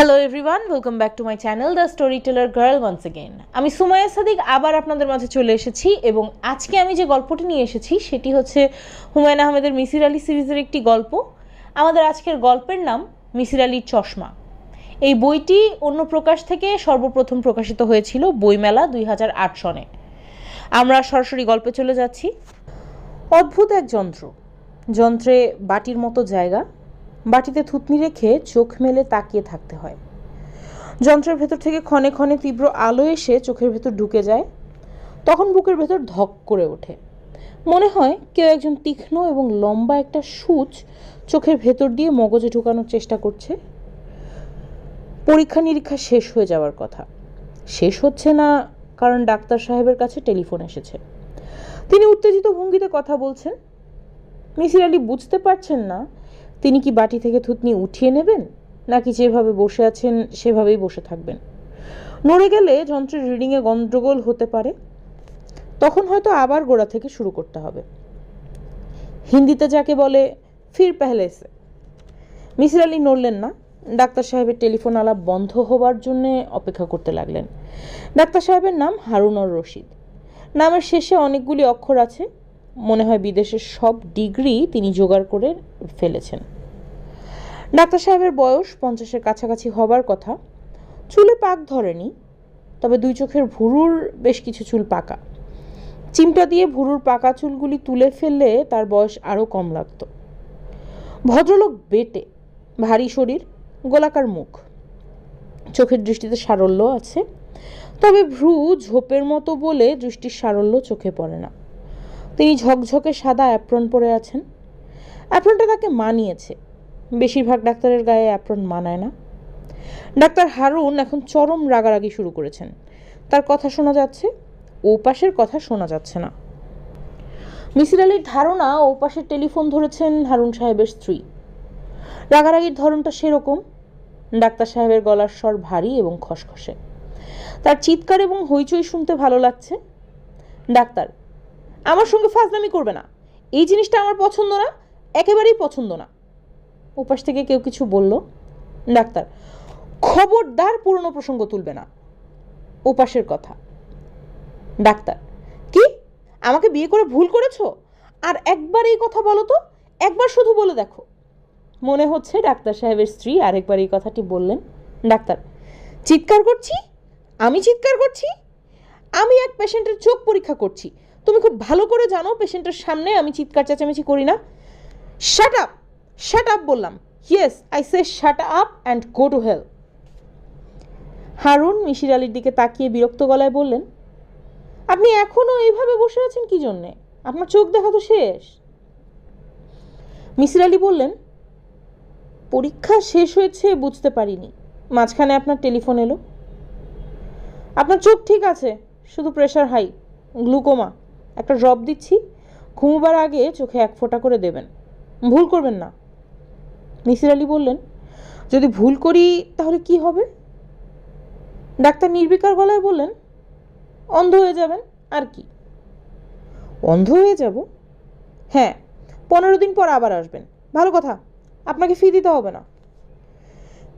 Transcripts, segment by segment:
Hello everyone, welcome back to my channel the story teller girl once again. আমি সুমাইয়া সাদিক আবার আপনাদের মাঝে চলে এসেছি এবং আজকে আমি যে গল্পটি নিয়ে এসেছি সেটি হচ্ছে হুমায়ুন আহমেদের মিসির আলি সিরিজের একটি গল্প। আমাদের আজকের গল্পের নাম মিসির আলির চশমা। এই বইটি অন্য প্রকাশ থেকে সর্বপ্রথম প্রকাশিত হয়েছিল বইমেলা 2008 সনে। আমরা সরাসরি গল্পে চলে যাচ্ছি। অদ্ভুত এক যন্ত্রে বাটির মতো জায়গা, বাটিতে থুতনি রেখে চোখ মেলে তাকিয়ে থাকতে হয়। যন্ত্রের ভেতর থেকে ক্ষণে ক্ষণে তীব্র আলো এসে চোখের ভেতর ঢুকে যায়। তখন বুকের ভেতর ধক করে ওঠে। মনে হয় কেউ একজন তীক্ষ্ণ এবং লম্বা একটা সূচ চোখের ভেতর দিয়ে মগজে ঢুকানোর চেষ্টা করছে। পরীক্ষা নিরীক্ষা শেষ হয়ে যাওয়ার কথা, শেষ হচ্ছে না, কারণ ডাক্তার সাহেবের কাছে টেলিফোন এসেছে। তিনি উত্তেজিত ভঙ্গিতে কথা বলছেন। মিসির আলি বুঝতে পারছেন না তিনি কি বাটি থেকে থুতনি উঠিয়ে নেবেন নাকি যেভাবে বসে আছেন সেভাবেই বসে থাকবেন। নড়ে গেলে যন্ত্রের রিডিংয়ে গন্ডগোল হতে পারে, তখন হয়তো আবার গোড়া থেকে শুরু করতে হবে। হিন্দিতে যাকে বলে ফির পেহলে সে। মিসির আলি নড়লেন না। ডাক্তার সাহেবের টেলিফোন আলাপ বন্ধ হবার জন্য অপেক্ষা করতে লাগলেন। ডাক্তার সাহেবের নাম হারুন আর রশিদ। নামের শেষে অনেকগুলি অক্ষর আছে। মনে হয় বিদেশের সব ডিগ্রি তিনি জোগাড় করে ফেলেছেন। ডাক্তার সাহেবের বয়স 50-এর কাছাকাছি হবার কথা। চুলে পাক ধরেনি, তবে দুই চোখের ভুরুর বেশ কিছু চুল পাকা। চিমটা দিয়ে ভুরুর পাকা চুলগুলি তুলে ফেললে তার বয়স আরও কম লাগত। ভদ্রলোক বেটে, ভারী শরীর, গোলাকার মুখ। চোখের দৃষ্টিতে সারল্য আছে, তবে ভ্রু ঝোপের মতো বলে দৃষ্টির সারল্য চোখে পড়ে না। তিনি ঝকঝকে সাদা অ্যাপ্রন পরে আছেন। অ্যাপ্রনটা তাকে মানিয়েছে। বেশিরভাগ ডাক্তারের গায়ে অ্যাপ্রন মানায় না। ডাক্তার হারুন এখন চরম রাগারাগি শুরু করেছেন। তার কথা শোনা যাচ্ছে, ওপাশের কথা শোনা যাচ্ছে না। মিসির আলির ধারণা ওপাশের টেলিফোন ধরেছেন হারুন সাহেবের স্ত্রী। রাগারাগির ধরনটা সেরকম। ডাক্তার সাহেবের গলার স্বর ভারী এবং খসখসে। তার চিৎকার এবং হইচই শুনতে ভালো লাগছে। ডাক্তার, আমার সঙ্গে ফাজলামি করবে না, এই জিনিসটা আমার পছন্দ না, একেবারেই পছন্দ না। ওপাশ থেকে কেউ কিছু বলল। ডাক্তার, খবরদার পুরনো প্রসঙ্গ তুলবে না। ওপাশের কথা। ডাক্তার, কি আমাকে বিয়ে করে ভুল করেছো? আর একবার এই কথা বলো তো, একবার শুধু বলে দেখো। মনে হচ্ছে ডাক্তার সাহেবের স্ত্রী আরেকবার এই কথাটি বললেন। ডাক্তার, চিৎকার করছি? আমি চিৎকার করছি? আমি এক পেশেন্টের চোখ পরীক্ষা করছি। তুমি খুব ভালো করে জানো পেশেন্টের সামনে আমি চিৎকার চেঁচামেচি করি না। শাট আপ, শাট আপ বললাম। Yes, I say shut up and go to hell. Harun Misir আলির দিকে তাকিয়ে বিরক্ত গলায় বললেন, আপনি এখনও এইভাবে বসে আছেন কি জন্যে? আপনার চোখ দেখা তো শেষ। মিসির আলি বললেন, পরীক্ষা শেষ হয়েছে বুঝতে পারিনি, মাঝখানে আপনার টেলিফোন এলো। আপনার চোখ ঠিক আছে, শুধু প্রেশার হাই, গ্লুকোমা। একটা ড্রপ দিচ্ছি, ঘুমোবার আগে চোখে 1 ফোঁটা করে দেবেন, ভুল করবেন না। মিসির আলি বললেন, যদি ভুল করি তাহলে কি হবে? ডাক্তার নির্বিকার গলায় বললেন, অন্ধ হয়ে যাবেন, আর কি। অন্ধ হয়ে যাব? হ্যাঁ, 15 দিন পর আবার আসবেন। ভালো কথা, আপনাকে ফি দিতে হবে না।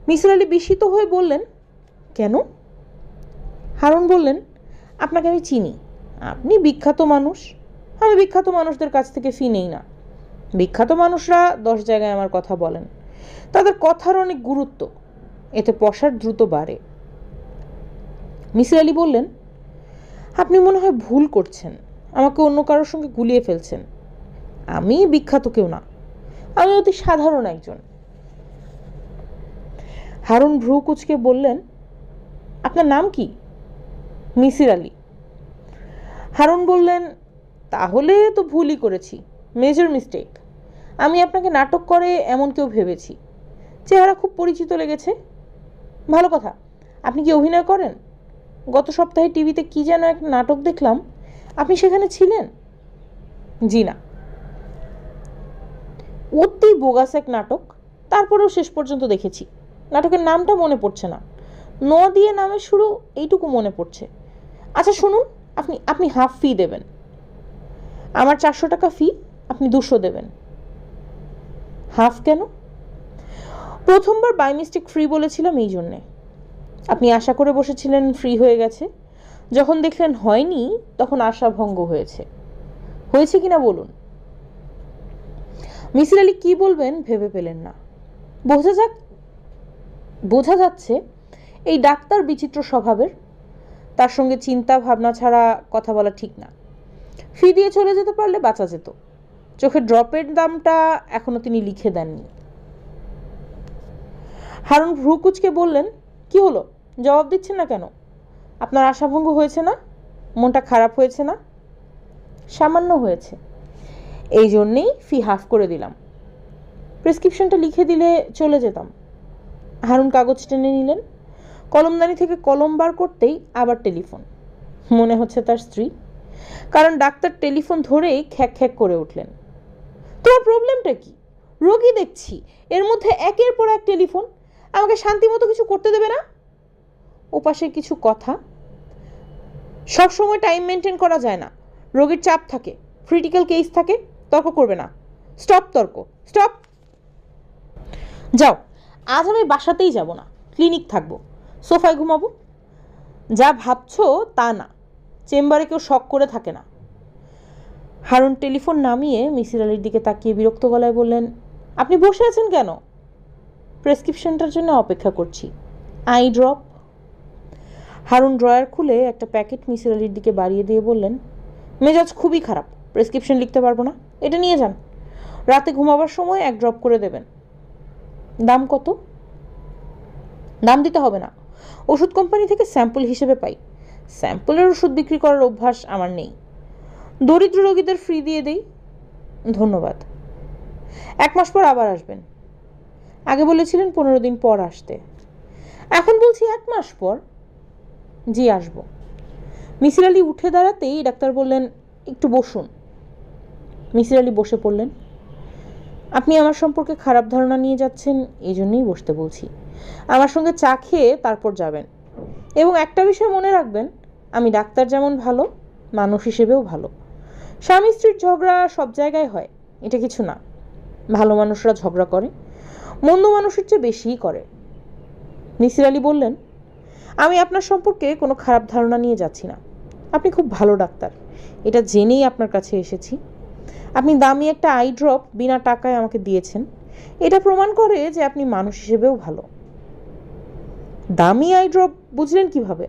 মিসির আলি বিস্মিত হয়ে বললেন, কেন? হারুন বললেন, আপনাকে আমি চিনি, আপনি বিখ্যাত মানুষ। আমি বিখ্যাত মানুষদের কাছ থেকে ফি নেই না। বিখ্যাত মানুষরা 10 জায়গায় আমার কথা বলেন, তাদের কথার অনেক গুরুত্ব, এতে প্রসার দ্রুত বাড়ে। মিসির আলি বললেন, আপনি মনে হয় ভুল করছেন, আমাকে অন্য কারোর সঙ্গে গুলিয়ে ফেলছেন। আমি বিখ্যাত কেউ না, আমি অতি সাধারণ একজন। হারুন ভ্রু কুঁচকে বললেন, আপনার নাম কি? মিসির আলি। হারুন বললেন, তাহলে তো ভুলই করেছি, মেজর মিস্টেক। আমি আপনাকে নাটক করে এমন কেউ ভেবেছি। চেহারা খুব পরিচিত লেগেছে। ভালো কথা, আপনি কি অভিনয় করেন? গত সপ্তাহে টিভিতে কি যেন এক নাটক দেখলাম, আপনি সেখানে ছিলেন? জি না। অতি বোগাস এক নাটক, তারপরেও শেষ পর্যন্ত দেখেছি। নাটকের নামটা মনে পড়ছে না, ন দিয়ে নামের শুরু, এইটুকু মনে পড়ছে। আচ্ছা শুনুন, আপনি হাফ ফি দেবেন। আমার 400 টাকা ফি, আপনি 200 দেবেন। হাফ কেন? প্রথমবার বাই মিস্টেক ফ্রি বলেছিলাম এই জন্যে। আপনি আশা করে বসেছিলেন ফ্রি হয়ে গেছে, যখন দেখলেন হয়নি তখন আশা ভঙ্গ হয়েছে। হয়েছে কিনা বলুন। মিসির আলি কি বলবেন ভেবে পেলেন না। বোঝা যাচ্ছে এই ডাক্তার বিচিত্র স্বভাবের, তার সঙ্গে চিন্তা ভাবনা ছাড়া কথা বলা ঠিক না। ফি দিয়ে চলে যেতে পারলে বাঁচা যেত। চোখের ড্রপের দামটা এখনো তিনি লিখে দেননি। হারুন ভ্রুকুচকে বললেন, কি হলো, জবাব দিচ্ছেন না কেন? আপনার আশাভঙ্গ হয়েছে না? মনটা খারাপ হয়েছে না? সামান্য হয়েছে, এই জন্যেই ফি হাফ করে দিলাম। প্রেসক্রিপশনটা লিখে দিলে চলে যেতাম। হারুন কাগজ টেনে নিলেন। কলমদানি থেকে কলম বার করতেই আবার টেলিফোন। মনে হচ্ছে তার স্ত্রী, কারণ ডাক্তার টেলিফোন ধরেই খ্যাক খ্যাক করে উঠলেন। তোমার প্রবলেমটা কি? রোগী দেখছি, এর মধ্যে একের পর এক টেলিফোন। আমাকে শান্তি মতো কিছু করতে দেবে না? ওপাশে কিছু কথা। সব সময় টাইম মেনটেন করা যায় না, রোগীর চাপ থাকে, ক্রিটিক্যাল কেস থাকে। তর্ক করবে না। স্টপ তর্ক, স্টপ। যাও, আজ আমি বাসাতেই যাব না, ক্লিনিক থাকবো, সোফায় ঘুমাবো। যা ভাবছো তা না, চেম্বারে কেউ শক করে থাকে না। হারুন টেলিফোন নামিয়ে মিসির আলির দিকে তাকিয়ে বিরক্ত গলায় বললেন, আপনি বসে আছেন কেন? প্রেসক্রিপশনটার জন্য অপেক্ষা করছি। I drop. হারুন ড্রয়ার খুলে একটা প্যাকেট মিসির আলির দিকে বাড়িয়ে দিয়ে বললেন, মেজাজ খুবই খারাপ, প্রেসক্রিপশন লিখতে পারবো না, এটা নিয়ে যান। রাতে ঘুমাবার সময় এক ড্রপ করে দেবেন। দাম কত? দাম দিতে হবে না, ওষুধ কোম্পানি থেকে স্যাম্পল হিসেবে পাই। স্যাম্পলের ওষুধ বিক্রি করার অভ্যাস আমার নেই। দরিদ্র রোগীদের ফ্রি দিয়ে দেই। ধন্যবাদ। 1 মাস পর আবার আসবেন। আগে বলেছিলেন 15 দিন পর আসতে, এখন বলছি 1 মাস পর। জি, আসবো। মিসির আলি উঠে দাঁড়াতেই ডাক্তার বললেন, একটু বসুন। মিসির আলি বসে পড়লেন। আপনি আমার সম্পর্কে খারাপ ধারণা নিয়ে যাচ্ছেন, এই জন্যই বসতে বলছি। আমার সঙ্গে চা খেয়ে তারপর যাবেন। এবং একটা বিষয় মনে রাখবেন, আমি ডাক্তার যেমন ভালো, মানুষ হিসেবেও ভালো। স্বামী স্ত্রীর ঝগড়া সব জায়গায় হয়, এটা কিছু না। ভালো মানুষরা ঝগড়া করে, মন্দ মানুষের চেয়ে বেশিই করে। মিসির আলি বললেন, আমি আপনার সম্পর্কে কোনো খারাপ ধারণা নিয়ে যাচ্ছি না। আপনি খুব ভালো ডাক্তার, এটা জেনেই আপনার কাছে এসেছি। আপনি দামি একটা আই ড্রপ বিনা টাকায় আমাকে দিয়েছেন, এটা প্রমাণ করে যে আপনি মানুষ হিসেবেও ভালো। দামি আই ড্রপ বুঝলেন কিভাবে?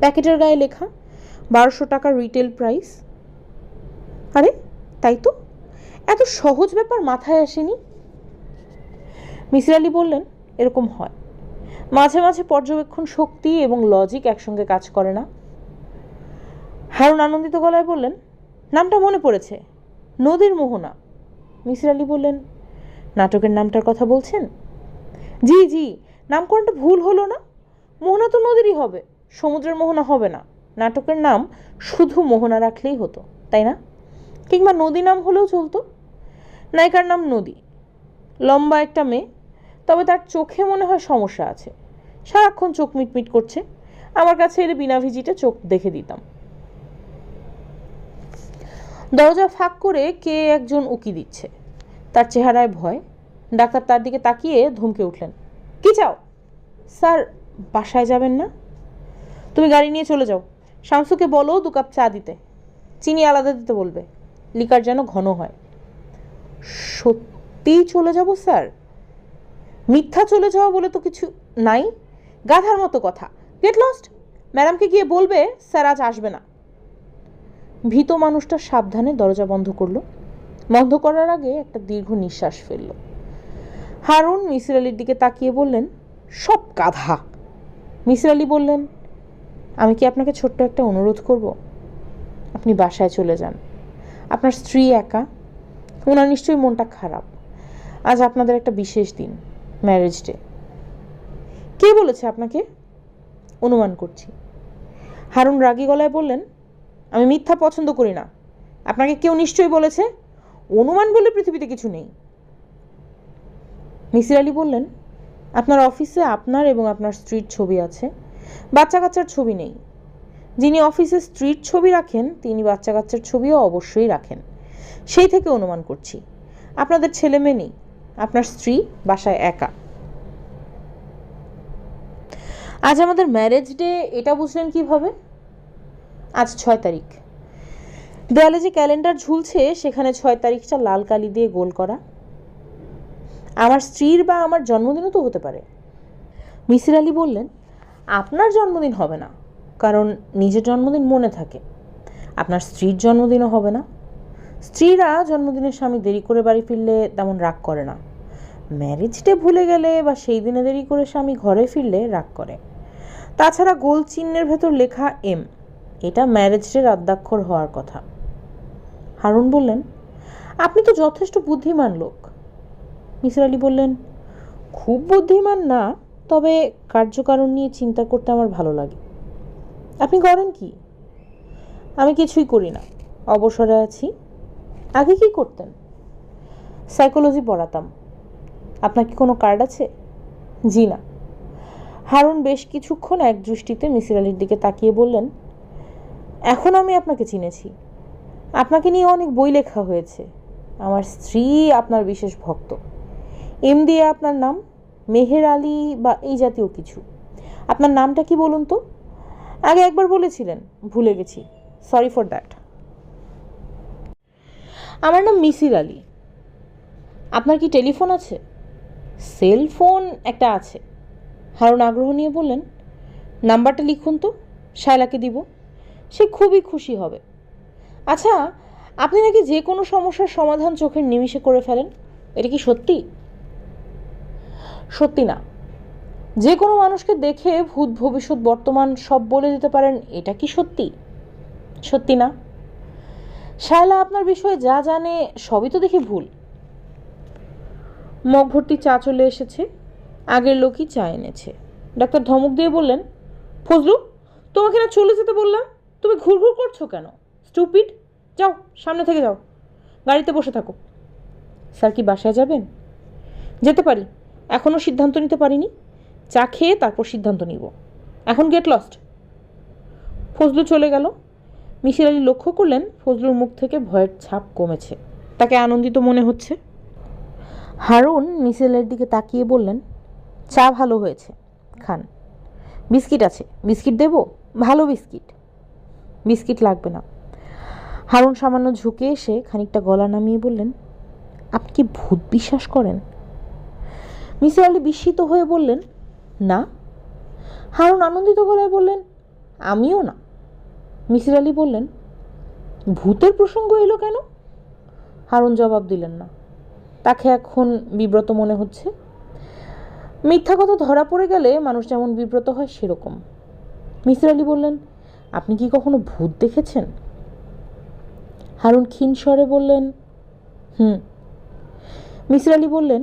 প্যাকেটের গায়ে লেখা 1200 টাকা রিটেল প্রাইস। আরে তাই তো, এত সহজ ব্যাপার মাথায় আসেনি। মিসির আলি বললেন, এরকম হয়, মাঝে মাঝে পর্যবেক্ষণ শক্তি এবং লজিক একসঙ্গে কাজ করে না। হারুন আনন্দিত গলায় বললেন, নামটা মনে পড়েছে, নদীর মোহনা। মিসির আলি বললেন, নাটকের নামটার কথা বলছেন? জি জি, নামকরণটা ভুল হলো না? মোহনা তো নদীরই হবে, সমুদ্রের মোহনা হবে না। নাটকের নাম শুধু মোহনা রাখলেই হতো, তাই না? কিংবা নদী নাম হলেও চলতো। নায়িকার নাম নদী, লম্বা একটা মেয়ে, তবে তার চোখে মনে হয় সমস্যা আছে, সারাক্ষণ চোখ মিটমিট করছে। আমার কাছে এলে বিনা ভিজিটে চোখ দেখে দিতাম। দরজা ফাঁক করে কে একজন উকি দিচ্ছে, তার চেহারায় ভয়। ডাক্তার তার দিকে তাকিয়ে ধমকে উঠলেন, কি চাও? স্যার, বাসায় যাবেন না? তুমি গাড়ি নিয়ে চলে যাও, শামসুকে বলো 2 কাপ চা দিতে, চিনি আলাদা দিতে বলবে, লিকার যেন ঘন হয়। সত্যিই চলে যাব স্যার? মিথ্যা চলে যাওয়া বলে তো কিছু নাই, গাধার মতো কথা। Get lost. ম্যাডামকে গিয়ে বলবে স্যার আজ আসবে না। ভীত মানুষটা সাবধানে দরজা বন্ধ করলো। বন্ধ করার আগে একটা দীর্ঘ নিঃশ্বাস ফেলল। হারুন মিসির আলির দিকে তাকিয়ে বললেন, সব গাধা। মিসির আলি বললেন, আমি কি আপনাকে ছোট্ট একটা অনুরোধ করব? আপনি বাসায় চলে যান। আপনার স্ত্রী একা, ওনার নিশ্চয়ই মনটা খারাপ। আজ আপনাদের একটা বিশেষ দিন, ম্যারেজ ডে। কে বলেছে আপনাকে? অনুমান করছি। হারুন রাগী গলায় বললেন, আমি মিথ্যা পছন্দ করি না। আপনাকে কেউ নিশ্চয়ই বলেছে। অনুমান বলে পৃথিবীতে কিছু নেই। মিসির আলি বললেন, আপনার অফিসে আপনার এবং আপনার স্ত্রীর ছবি আছে, বাচ্চা কাচ্চার ছবি নেই। যিনি অফিসে স্ত্রীর ছবি রাখেন তিনি বাচ্চা কাচ্চার ছবিও অবশ্যই রাখেন, সেই থেকে অনুমান করছি। আপনাদের ছেলে মেয়ে নেই, আপনার স্ত্রী বাসায় একা। আজ আমাদের ম্যারেজ ডে, এটা বুঝলেন কিভাবে? আজ 6 তারিখ। দেয়ালে যে ক্যালেন্ডার ঝুলছে সেখানে 6 তারিখটা লাল কালি দিয়ে গোল করা। আমার স্ত্রীর বা আমার জন্মদিনও তো হতে পারে। মিসির আলি বললেন, আপনার জন্মদিন হবে না, কারণ নিজের জন্মদিন মনে থাকে। আপনার স্ত্রীর জন্মদিনও হবে না। স্ত্রীরা জন্মদিনের স্বামী দেরি করে বাড়ি ফিরলে তেমন রাগ করে না। ম্যারেজ ডে ভুলে গেলে বা সেই দিনে দেরি করে স্বামী ঘরে ফিরলে রাগ করে। তাছাড়া গোল চিহ্নের ভেতর লেখা এম, এটা ম্যারেজ ডের আদ্যাক্ষর হওয়ার কথা। হারুন বললেন, আপনি তো যথেষ্ট বুদ্ধিমান লোক। মিসির আলি বললেন, খুব বুদ্ধিমান না, তবে কার্যকারণ নিয়ে চিন্তা করতে আমার ভালো লাগে। আপনি করেন কি? আমি কিছুই করি না, অবসরে আছি। আগে কি করতেন? সাইকোলজি পড়াতাম। আপনার কি কোনো কার্ড আছে? জি না। হারুন বেশ কিছুক্ষণ এক দৃষ্টিতে মিসির আলির দিকে তাকিয়ে বললেন, এখন আমি আপনাকে চিনেছি। আপনাকে নিয়ে অনেক বই লেখা হয়েছে। আমার স্ত্রী আপনার বিশেষ ভক্ত। এম দিয়ে আপনার নাম, মেহের আলী বা এই জাতীয় কিছু। আপনার নামটা কি বলুন তো? আগে একবার বলেছিলেন, ভুলে গেছি, সরি ফর দ্যাট। আমার নাম মিসির আলী। আপনার কি টেলিফোন আছে? সেল ফোন একটা আছে। হারুন আগ্রহ নিয়ে বললেন, নাম্বারটা লিখুন তো, শায়লাকে দিব, সে খুবই খুশি হবে। আচ্ছা, আপনি নাকি যে কোনো সমস্যার সমাধান চোখের নিমিষে করে ফেলেন, এটা কি সত্যি? সত্যি না। যে কোনো মানুষকে দেখে ভূত ভবিষ্যৎ বর্তমান সব বলে দিতে পারেন, এটা কি সত্যি? সত্যি না। শায়লা আপনার বিষয়ে যা জানে সবই তো দেখি ভুল। মগ ভর্তি চা চলে এসেছে। আগের লোকই চা এনেছে। ডাক্তার ধমক দিয়ে বললেন, ফজলু, তোমাকে না চলে যেতে বললাম, তুমি ঘুরঘুর করছো কেন? স্টুপিড, যাও, সামনে থেকে যাও, গাড়িতে বসে থাকো। স্যার কি বাসায় যাবেন? যেতে পারি, এখনও সিদ্ধান্ত নিতে পারিনি। চা খেয়ে তারপর সিদ্ধান্ত নিব। এখন গেট লস্ট। ফজলু চলে গেল। মিসির আলি লক্ষ্য করলেন ফজলুর মুখ থেকে ভয়ের ছাপ কমেছে, তাকে আনন্দিত মনে হচ্ছে। হারুন মিসির আলির দিকে তাকিয়ে বললেন, চা ভালো হয়েছে, খান। বিস্কিট আছে, বিস্কিট দেব? ভালো বিস্কিট। বিস্কিট লাগবে না। হারুন সামান্য ঝুঁকে এসে খানিকটা গলা নামিয়ে বললেন, আপনি কি ভূত বিশ্বাস করেন? মিসির আলি বিস্মিত হয়ে বললেন, না। হারুন আনন্দিত গলায় বললেন, আমিও না। মিসির আলি বললেন, ভূতের প্রসঙ্গ এলো কেন? হারুন জবাব দিলেন না। তাকে এখন বিব্রত মনে হচ্ছে। মিথ্যা কথা ধরা পড়ে গেলে মানুষ যেমন বিব্রত হয় সেরকম। মিসির আলি বললেন, আপনি কি কখনো ভূত দেখেছেন? হারুন ক্ষীণ স্বরে বললেন, মিসির আলি বললেন,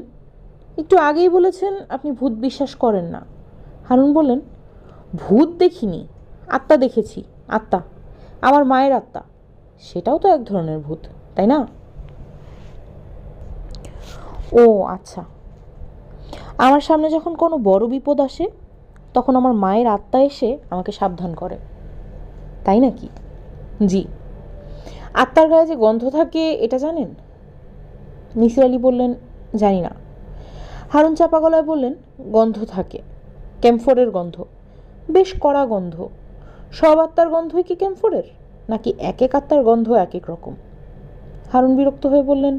একটু আগেই বলেছেন আপনি ভূত বিশ্বাস করেন না। হারুন বললেন, ভূত দেখিনি, আত্মা দেখেছি। আত্মা, আমার মায়ের আত্মা। সেটাও তো এক ধরনের ভূত, তাই না? ও আচ্ছা। আমার সামনে যখন কোনো বড় বিপদ আসে তখন আমার মায়ের আত্মা এসে আমাকে সাবধান করে, তাই নাকি? জি। আত্মার গায়ে যে গন্ধ থাকে এটা জানেন? মিসির আলি বললেন, জানি না। হারুন চাপা গলায় বললেন, গন্ধ থাকে, ক্যাম্ফোরের গন্ধ, বেশ কড়া গন্ধ। সব আত্মার গন্ধই কি ক্যাম্ফোরের, নাকি এক এক আত্মার গন্ধ এক এক রকম? হারুন বিরক্ত হয়ে বললেন,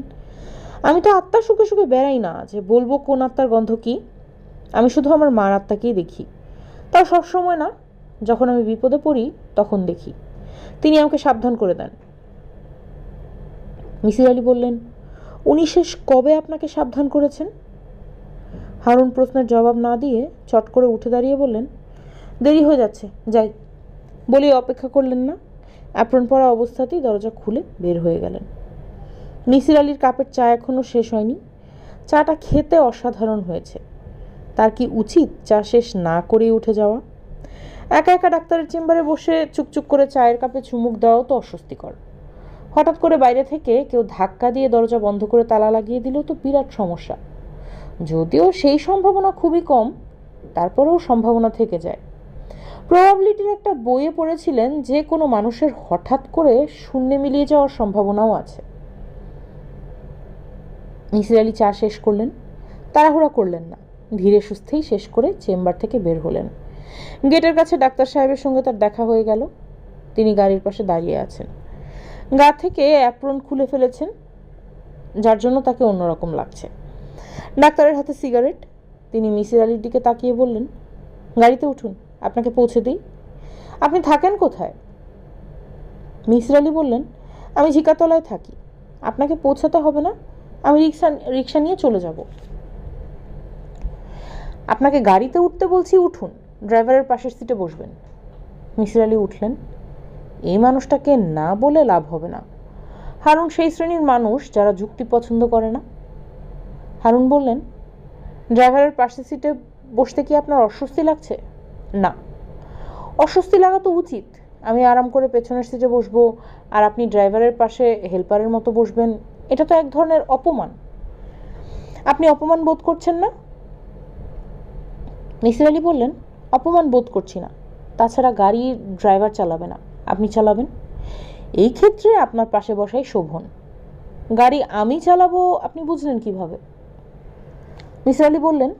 আমি তো আত্মার সুখে সুখে বেড়াই না যে বলবো কোন আত্মার গন্ধ কি। আমি শুধু আমার মার আত্মাকেই দেখি, তাও সবসময় না, যখন আমি বিপদে পড়ি তখন দেখি। তিনি আমাকে সাবধান করে দেন। মিসির আলি বললেন, উনি শেষ কবে আপনাকে সাবধান করেছেন? হারুন প্রশ্নের জবাব না দিয়ে চট করে উঠে দাঁড়িয়ে বললেন, দেরি হয়ে যাচ্ছে, যাই। বলে অপেক্ষা করলেন না, অ্যাপ্রন পরা অবস্থাতেই দরজা খুলে বের হয়ে গেলেন। মিসির আলির কাপের চা এখনও শেষ হয়নি। চাটা খেতে অসাধারণ হয়েছে। তার কি উচিত চা শেষ না করেই উঠে যাওয়া? একা একা ডাক্তারের চেম্বারে বসে চুকচুক করে চায়ের কাপে চুমুক দেওয়াও তো অস্বস্তিকর। হঠাৎ করে বাইরে থেকে কেউ ধাক্কা দিয়ে দরজা বন্ধ করে তালা লাগিয়ে দিলেও তো বিরাট সমস্যা। যদিও সেই সম্ভাবনা খুবই কম, তারপরেও সম্ভাবনা থেকে যায়। প্রবাবিলিটির একটা বইয়ে পড়েছিলেন যে কোনো মানুষের হঠাৎ করে শূন্যে মিলিয়ে যাওয়ার সম্ভাবনাও আছে। মিসির আলি চা শেষ করলেন। তাড়াহুড়া করলেন না, ধীরে সুস্থেই শেষ করে চেম্বার থেকে বের হলেন। গেটের কাছে ডাক্তার সাহেবের সঙ্গে তার দেখা হয়ে গেল। তিনি গাড়ির পাশে দাঁড়িয়ে আছেন, গা থেকে অ্যাপ্রন খুলে ফেলেছেন, যার জন্য তাকে অন্যরকম লাগছে। ডাক্তারের হাতে সিগারেট। তিনি মিসির আলির দিকে তাকিয়ে বললেন, গাড়িতে উঠুন, আপনাকে পৌঁছে দিই। আপনি থাকেন কোথায়? মিসির আলি বললেন, আমি ঝিকাতলায় থাকি, আপনাকে পৌঁছাতে হবে না, আমি রিক্সা নিয়ে চলে যাব। আপনাকে গাড়িতে উঠতে বলছি, উঠুন, ড্রাইভারের পাশের সিটে বসবেন। মিসির আলি উঠলেন। এই মানুষটাকে না বলে লাভ হবে না। হারুন সেই শ্রেণীর মানুষ যারা যুক্তি পছন্দ করে না। হারুন বললেন, ড্রাইভারের পাশের সিটে বসতে কি আপনার অস্বস্তি লাগছে? না। অস্বস্তি লাগা তো উচিত। আমি আরাম করে পেছনের সিটে বসবো আর আপনি ড্রাইভারের পাশে হেল্পারের মতো বসবেন, এটা তো এক ধরনের অপমান। আপনি অপমান বোধ করছেন না? মিসির আলি বললেন, অপমান বোধ করছি না। তাছাড়া গাড়ি ড্রাইভার চালাবে না, আপনি চালাবেন। এই ক্ষেত্রে আপনার পাশে বসাই শোভন। গাড়ি আমি চালাবো আপনি বুঝলেন কিভাবে? মিসির আলি বললেন,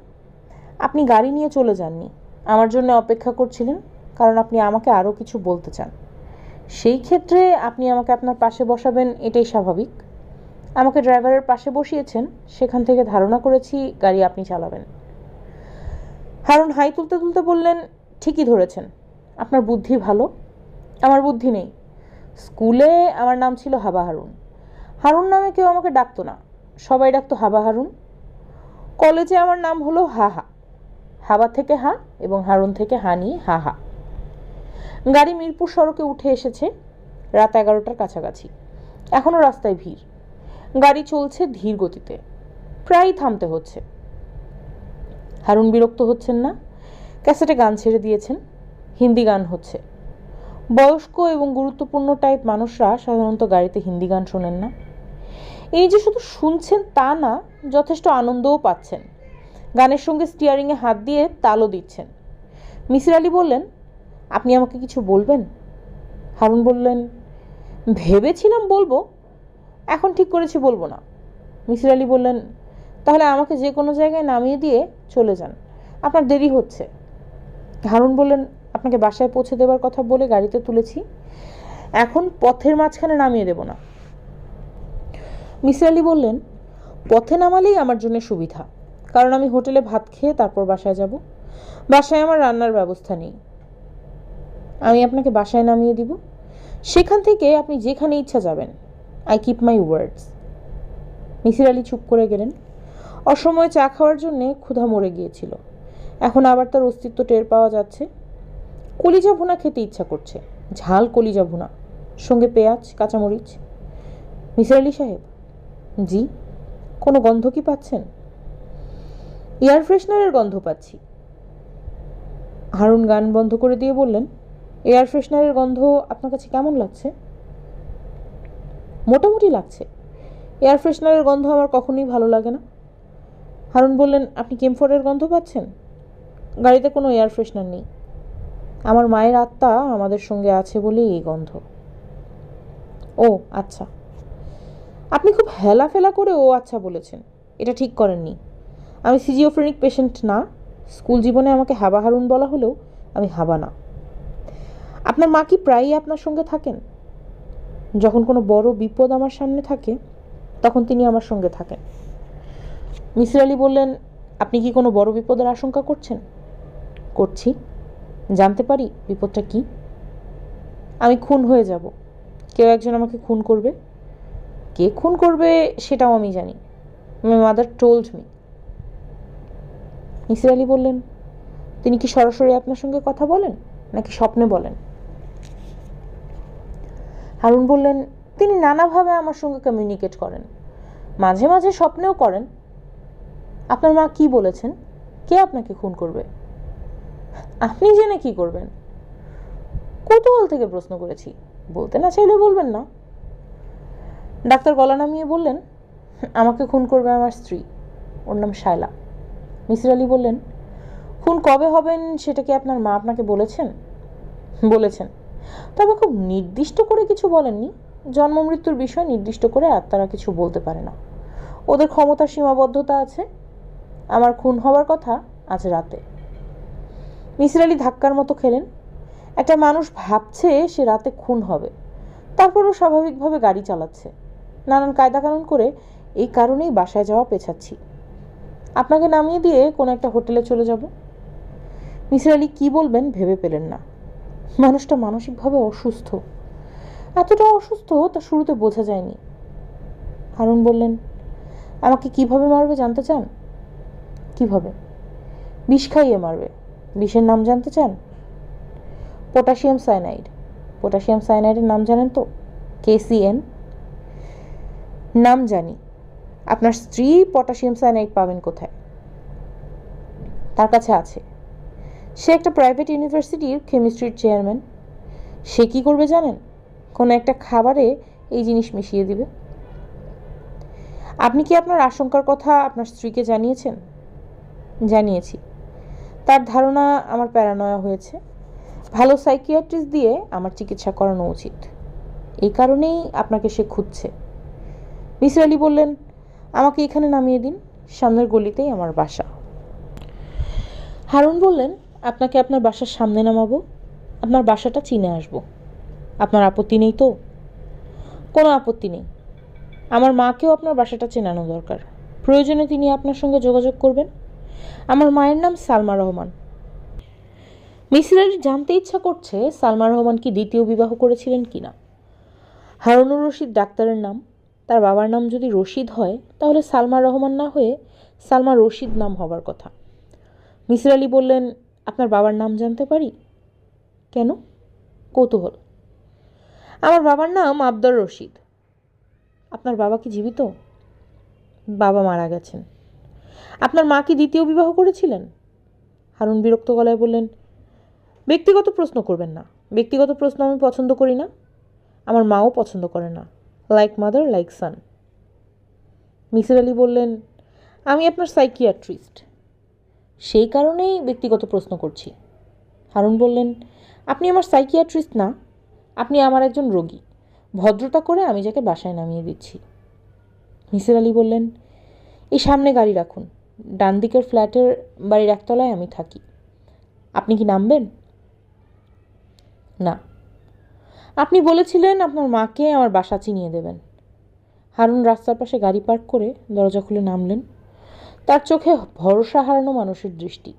আপনি গাড়ি নিয়ে চলে যাননি, আমার জন্য অপেক্ষা করছিলেন, কারণ আপনি আমাকে আরও কিছু বলতে চান। সেই ক্ষেত্রে আপনি আমাকে আপনার পাশে বসাবেন, এটাই স্বাভাবিক। আমাকে ড্রাইভারের পাশে বসিয়েছেন, সেখান থেকে ধারণা করেছি গাড়ি আপনি চালাবেন। হারুন হাই তুলতে তুলতে বললেন, ঠিকই ধরেছেন, আপনার বুদ্ধি ভালো, আমার বুদ্ধি নেই। স্কুলে আমার নাম ছিল হাবা হারুন। হারুন নামে কেউ আমাকে ডাকতো না, সবাই ডাকতো হাবা হারুন। কলেজে আমার নাম হলো হা হা, হাবা থেকে হা এবং হারুন থেকে হা নিয়ে হা হা। গাড়ি মিরপুর সড়কে উঠে এসেছে রাত 11টার কাছাকাছি। এখনও রাস্তায় ভিড়। গাড়ি চলছে ধীর গতিতে, প্রায়ই থামতে হচ্ছে। হারুন বিরক্ত হচ্ছেন না, ক্যাসেটে গান ছেড়ে দিয়েছেন, হিন্দি গান হচ্ছে। বয়স্ক এবং গুরুত্বপূর্ণ টাইপ মানুষরা সাধারণত গাড়িতে হিন্দি গান শোনেন না। এই যে শুধু শুনছেন তা না, যথেষ্ট আনন্দও পাচ্ছেন। গানের সঙ্গে স্টিয়ারিংয়ে হাত দিয়ে তালও দিচ্ছেন। মিসির আলি বললেন, আপনি আমাকে কিছু বলবেন? হারুন বললেন, ভেবেছিলাম বলবো, এখন ঠিক করেছি বলবো না। মিসির আলি বললেন, তাহলে আমাকে যে কোনো জায়গায় নামিয়ে দিয়ে চলে যান, আপনার দেরি হচ্ছে। হারুন বললেন, আপনাকে বাসায় পৌঁছে দেওয়ার কথা বলে গাড়িতে তুলেছি, এখন পথের মাঝখানে নামিয়ে দেব না। মিসির আলি বললেন, পথে নামালেই আমার জন্য সুবিধা, কারণ আমি হোটেলে ভাত খেয়ে তারপর বাসায় যাব। বাসায় আমার রান্নার ব্যবস্থা নেই। আমি আপনাকে বাসায় নামিয়ে দিব, সেখান থেকে আপনি যেখানে ইচ্ছা যাবেন। আই কিপ মাই ওয়ার্ডস। মিসির আলি চুপ করে গেলেন। অসময়ে চা খাওয়ার জন্যে ক্ষুধা মরে গিয়েছিল, এখন আবার তার অস্তিত্ব টের পাওয়া যাচ্ছে। কলিজা ভুনা খেতে ইচ্ছা করছে, ঝাল কলিজা ভুনা, সঙ্গে পেঁয়াজ কাঁচামরিচ। মিসির আলি সাহেব। জি। কোনো গন্ধ কি পাচ্ছেন? এয়ার ফ্রেশনারের গন্ধ পাচ্ছি। হারুন গান বন্ধ করে দিয়ে বললেন, এয়ার ফ্রেশনারের গন্ধ আপনার কাছে কেমন লাগছে? মোটামুটি লাগছে। এয়ার ফ্রেশনারের গন্ধ আমার কখনোই ভালো লাগে না। হারুন বললেন, আপনি কেমফোরের গন্ধ পাচ্ছেন? গাড়িতে কোনো এয়ার ফ্রেশনার নেই। আমার মায়ের আত্মা আমাদের সঙ্গে আছে বলেই এই গন্ধ। ও আচ্ছা। আপনি খুব হেলাফেলা করে ও আচ্ছা বলেছেন, এটা ঠিক করেননি। আমি সিজিওফ্রেনিক পেশেন্ট না। স্কুল জীবনে আমাকে হাবা হারুন বলা হলেও আমি হাবা না। আপনার মা কি প্রায়ই আপনার সঙ্গে থাকেন? যখন কোনো বড় বিপদ আমার সামনে থাকে তখন তিনি আমার সঙ্গে থাকেন। মিসির আলি বললেন, আপনি কি কোনো বড় বিপদের আশঙ্কা করছেন? করছি। জানতে পারি বিপদটা কি? আমি খুন হয়ে যাব, কেউ একজন আমাকে খুন করবে। কে খুন করবে সেটাও আমি জানি। My mother told me. Misir Ali বললেন, তিনি কি সরাসরি আপনার সঙ্গে কথা বলেন নাকি স্বপ্নে বলেন? হারুন বললেন, তিনি নানাভাবে আমার সঙ্গে কমিউনিকেট করেন, মাঝে মাঝে স্বপ্নেও করেন। আপনার মা কি বলেছেন? কে আপনাকে খুন করবে? আপনি জেনে কি করবেন? কৌতূহল থেকে প্রশ্ন করেছি, বলতে না চাইলে বলবেন না। ডাক্তার গলা নামিয়ে বললেন, আমাকে খুন করবে আমার স্ত্রী, ওর নাম শায়লা। মিসির আলি বললেন, খুন কবে হবেন সেটা কি আপনার মা আপনাকে বলেছেন? বলেছেন, তবে খুব নির্দিষ্ট করে কিছু বলেননি। জন্ম মৃত্যুর বিষয় নির্দিষ্ট করে আত্মারা কিছু বলতে পারে না, ওদের ক্ষমতার সীমাবদ্ধতা আছে। আমার খুন হওয়ার কথা আজ রাতে। মিসির আলি ধাক্কার মতো খেলেন। একটা মানুষ ভাবছে সে রাতে খুন হবে, তারপরও স্বাভাবিকভাবে গাড়ি চালাচ্ছে। নানান কায়দাকানুন করে এই কারণেই বাসায় যাওয়া পেছাচ্ছি। আপনাকে নামিয়ে দিয়ে কোনো একটা হোটেলে চলে যাব। মিসির আলি কী বলবেন ভেবে পেলেন না। মানুষটা মানসিকভাবে অসুস্থ। এতটা অসুস্থ তা শুরুতে বোঝা যায়নি। হারুন বললেন, আমাকে কিভাবে মারবে জানতে চান? কিভাবে? বিষ খাইয়ে মারবে। বিষের নাম জানতে চান? Potassium cyanide. পটাশিয়াম সায়ানাইডের নাম জানেন তো? KCN। নাম জানি। আপনার স্ত্রী পটাশিয়াম সায়ানাইড পাবেন কোথায়? তার কাছে আছে। সে একটা প্রাইভেট ইউনিভার্সিটির কেমিস্ট্রির চেয়ারম্যান। সে কি করবে জানেন? কোনো একটা খাবারে এই জিনিস মিশিয়ে দিবে। আপনি কি আপনার আশঙ্কার কথা আপনার স্ত্রীকে জানিয়েছেন? জানিয়েছি। তার ধারণা আমার প্যারানয়া হয়েছে। ভালো সাইকিয়াট্রিস্ট দিয়ে আমার চিকিৎসা করানো উচিত। এই কারণেই আপনাকে সে খুঁজছে। মিসির আলি বললেন, আমাকে এখানে নামিয়ে দিন, সামনের গলিতেই আমার বাসা। হারুন বললেন, আপনাকে আপনার বাসার সামনে নামাবো, আপনার বাসাটা চিনে আসবো। আপনার আপত্তি নেই তো? কোনো আপত্তি নেই। আমার মাকেও আপনার বাসাটা চেনানো দরকার। প্রয়োজনে তিনি আপনার সঙ্গে যোগাযোগ করবেন। আমার মায়ের নাম সালমা রহমান। মিসির আলির জানতে ইচ্ছা করছে সালমা রহমান কি দ্বিতীয় বিবাহ করেছিলেন কিনা। হারুনুর রশিদ ডাক্তারের নাম। তার বাবার নাম যদি রশিদ হয় তাহলে সালমা রহমান না হয়ে সালমা রশিদ নাম হবার কথা। মিসির আলি বললেন, আপনার বাবার নাম জানতে পারি? কেন? কৌতূহল। আমার বাবার নাম আব্দুর রশিদ। আপনার বাবা কি জীবিত? বাবা মারা গেছেন। আপনার মা কি দ্বিতীয় বিবাহ করেছিলেন? হারুন বিরক্ত গলায় বললেন, ব্যক্তিগত প্রশ্ন করবেন না। ব্যক্তিগত প্রশ্ন আমি পছন্দ করি না। আমার মাও পছন্দ করে না। লাইক মাদার লাইক সান। মিসির আলি বললেন, আমি আপনার সাইকিয়াট্রিস্ট, সেই কারণেই ব্যক্তিগত প্রশ্ন করছি। হারুন বললেন, আপনি আমার সাইকিয়াট্রিস্ট না, আপনি আমার একজন রোগী। ভদ্রতা করে আমি যাকে বাসায় নামিয়ে দিচ্ছি। মিসির আলি বললেন, এই সামনে গাড়ি রাখুন। ডান দিকের ফ্ল্যাটের বাড়ির একতলায় আমি থাকি। আপনি কি নামবেন? না। আপনি বলেছিলেন আপনার মাকে আমার বাসা চিনিয়ে দেবেন। হারুন রাস্তার পাশে গাড়ি পার্ক করে দরজা খুলে নামলেন। তার চোখে ভরসা হারানো মানুষের দৃষ্টি।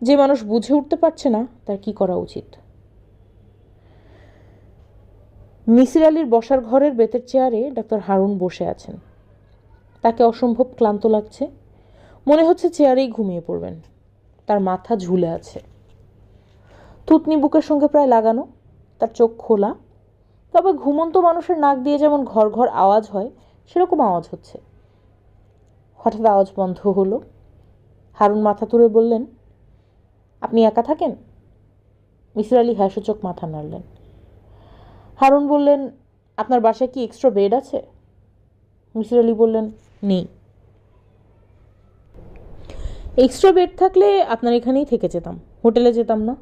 যে মানুষ বুঝে উঠতে পারছে না তার কি করা উচিত। মিসির আলির বসার ঘরের বেতের চেয়ারে ডাক্তার হারুন বসে আছেন। তাকে অসম্ভব ক্লান্ত লাগছে। মনে হচ্ছে চেয়ারেই ঘুমিয়ে পড়বেন। তার মাথা ঝুলে আছে। থুতনি বুকের সঙ্গে প্রায় লাগানো। তার চোখ খোলা। তবে ঘুমন্ত মানুষের নাক দিয়ে যেমন ঘর ঘর আওয়াজ হয় সেরকম আওয়াজ হচ্ছে। হঠাৎ আওয়াজ বন্ধ হলো। হারুন মাথা তুলে বললেন, আপনি একা থাকেন? মিসির আলি হ্যাঁসূচক মাথা নাড়লেন। হারুন বললেন, আপনার বাসায় কি এক্সট্রা বেড আছে? মিসির আলি বললেন, নেই। এক্সট্রা বেড থাকলে আপনার এখানেই থেকে যেতাম, হোটেলে যেতাম না।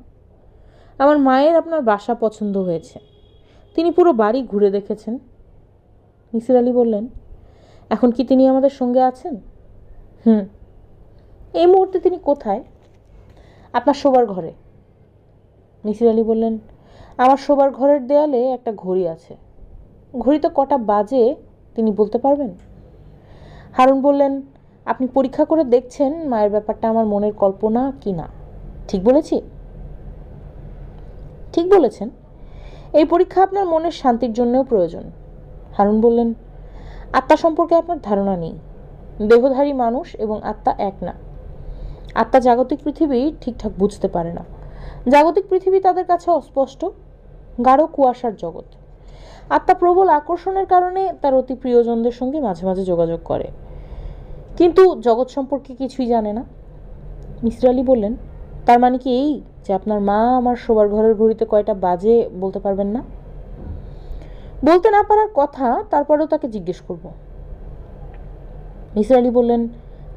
আমার মায়ের আপনার বাসা পছন্দ হয়েছে। তিনি পুরো বাড়ি ঘুরে দেখেছেন। মিসির আলি বললেন, এখন কি তিনি আমাদের সঙ্গে আছেন? এই মুহূর্তে তিনি কোথায়? আপনার শোবার ঘরে। মিসির আলি বললেন, আমার শোবার ঘরের দেয়ালে একটা ঘড়ি আছে। ঘড়িতে কটা বাজে তিনি বলতে পারবেন? হারুন বললেন, আপনি পরীক্ষা করে দেখছেন মায়ের ব্যাপারটা আমার মনের কল্পনা কি না। ঠিক বলেছি? ঠিক বলেছেন। এই পরীক্ষা আপনার মনের শান্তির জন্যও প্রয়োজন। হারুন বললেন, আত্মা সম্পর্কে আপনার ধারণা নেই। দেহধারী মানুষ এবং আত্মা এক না। আত্মা জাগতিক পৃথিবী ঠিকঠাক বুঝতে পারে না। জাগতিক পৃথিবী তাদের কাছে অস্পষ্ট, গাঢ় কুয়াশার জগৎ। আত্মা প্রবল আকর্ষণের কারণে তার অতি প্রিয়জনদের সঙ্গে মাঝে মাঝে যোগাযোগ করে, কিন্তু জগৎ সম্পর্কে কিছুই জানে না। মিসির আলি বললেন, তার মানে কি এই যে আপনার মা আমার শোবার ঘরের ঘড়িতে কয়টা বাজে বলতে পারবেন না? বলতে না পারার কথা, তারপরেও তাকে জিজ্ঞেস করব। মিসির আলি বললেন,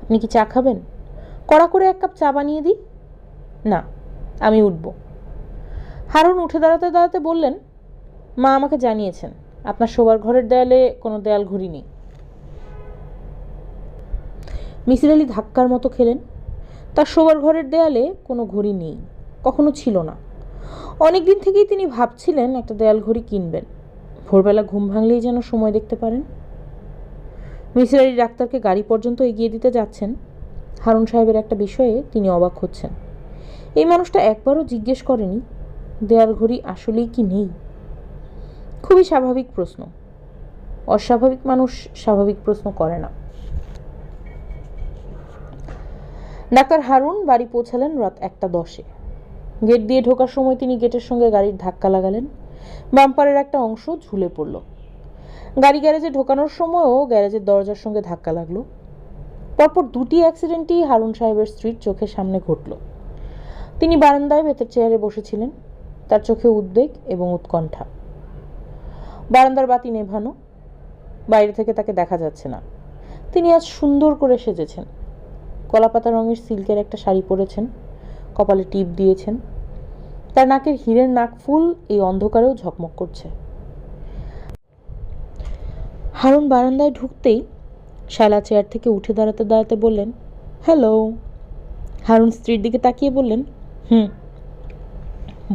আপনি কি চা খাবেন? কড়া করে 1 কাপ চা বানিয়ে দিই? না, আমি উঠব। হারুন উঠে দাঁড়াতে দাঁড়াতে বললেন, মা আমাকে জানিয়েছেন আপনার শোবার ঘরের দেয়ালে কোনো দেয়াল ঘড়ি নেই। মিসির আলি ধাক্কার মতো খেলেন। তার শোবার ঘরের দেয়ালে কোনো ঘড়ি নেই, কখনো ছিল না। অনেক দিন থেকেই তিনি ভাবছিলেন একটা দেয়াল ঘড়ি কিনবেন, ভোরবেলা ঘুম ভাঙলেই যেন সময় দেখতে পারেন। মিসির আলি ডাক্তারকে গাড়ি পর্যন্ত এগিয়ে দিতে যাচ্ছেন। হারুন সাহেবের একটা বিষয়ে তিনি অবাক হচ্ছেন। এই মানুষটা একবারও জিজ্ঞেস করেনি দেয়াল ঘড়ি আসলেই কি নেই। খুবই স্বাভাবিক প্রশ্ন। অস্বাভাবিক মানুষ স্বাভাবিক প্রশ্ন করে না। ডাক্তার হারুন বাড়ি পৌঁছালেন রাত 1:10। গেট দিয়ে ঢোকার সময় তিনি গেটের সঙ্গে গাড়ির ধাক্কা লাগালেন। বাম্পারের একটা অংশ ঝুলে পড়ল। গাড়ি গ্যারেজে ঢোকানোর সময়ও গ্যারেজের দরজার সঙ্গে ধাক্কা লাগলো। পরপর দুটি অ্যাক্সিডেন্টই হারুন সাহেবের স্ত্রীর চোখের সামনে ঘটল। তিনি বারান্দায় বেতের চেয়ারে বসেছিলেন, তার চোখে উদ্বেগ এবং উৎকণ্ঠা। বারান্দার বাতি নেভানো, বাইরে থেকে তাকে দেখা যাচ্ছে না। তিনি আজ সুন্দর করে সেজেছেন। কলাপাতা রঙের সিল্কের একটা শাড়ি পরেছেন, কপালে টিপ দিয়েছেন। তার নাকের হীরের নাকফুল এই অন্ধকারেও ঝকমক করছে। হারুন বারান্দায় ঢুকতেই শালা চেয়ার থেকে উঠে দাঁড়াতে দাঁড়াতে বললেন, হ্যালো। হারুন স্ত্রীর দিকে তাকিয়ে বললেন, হুম।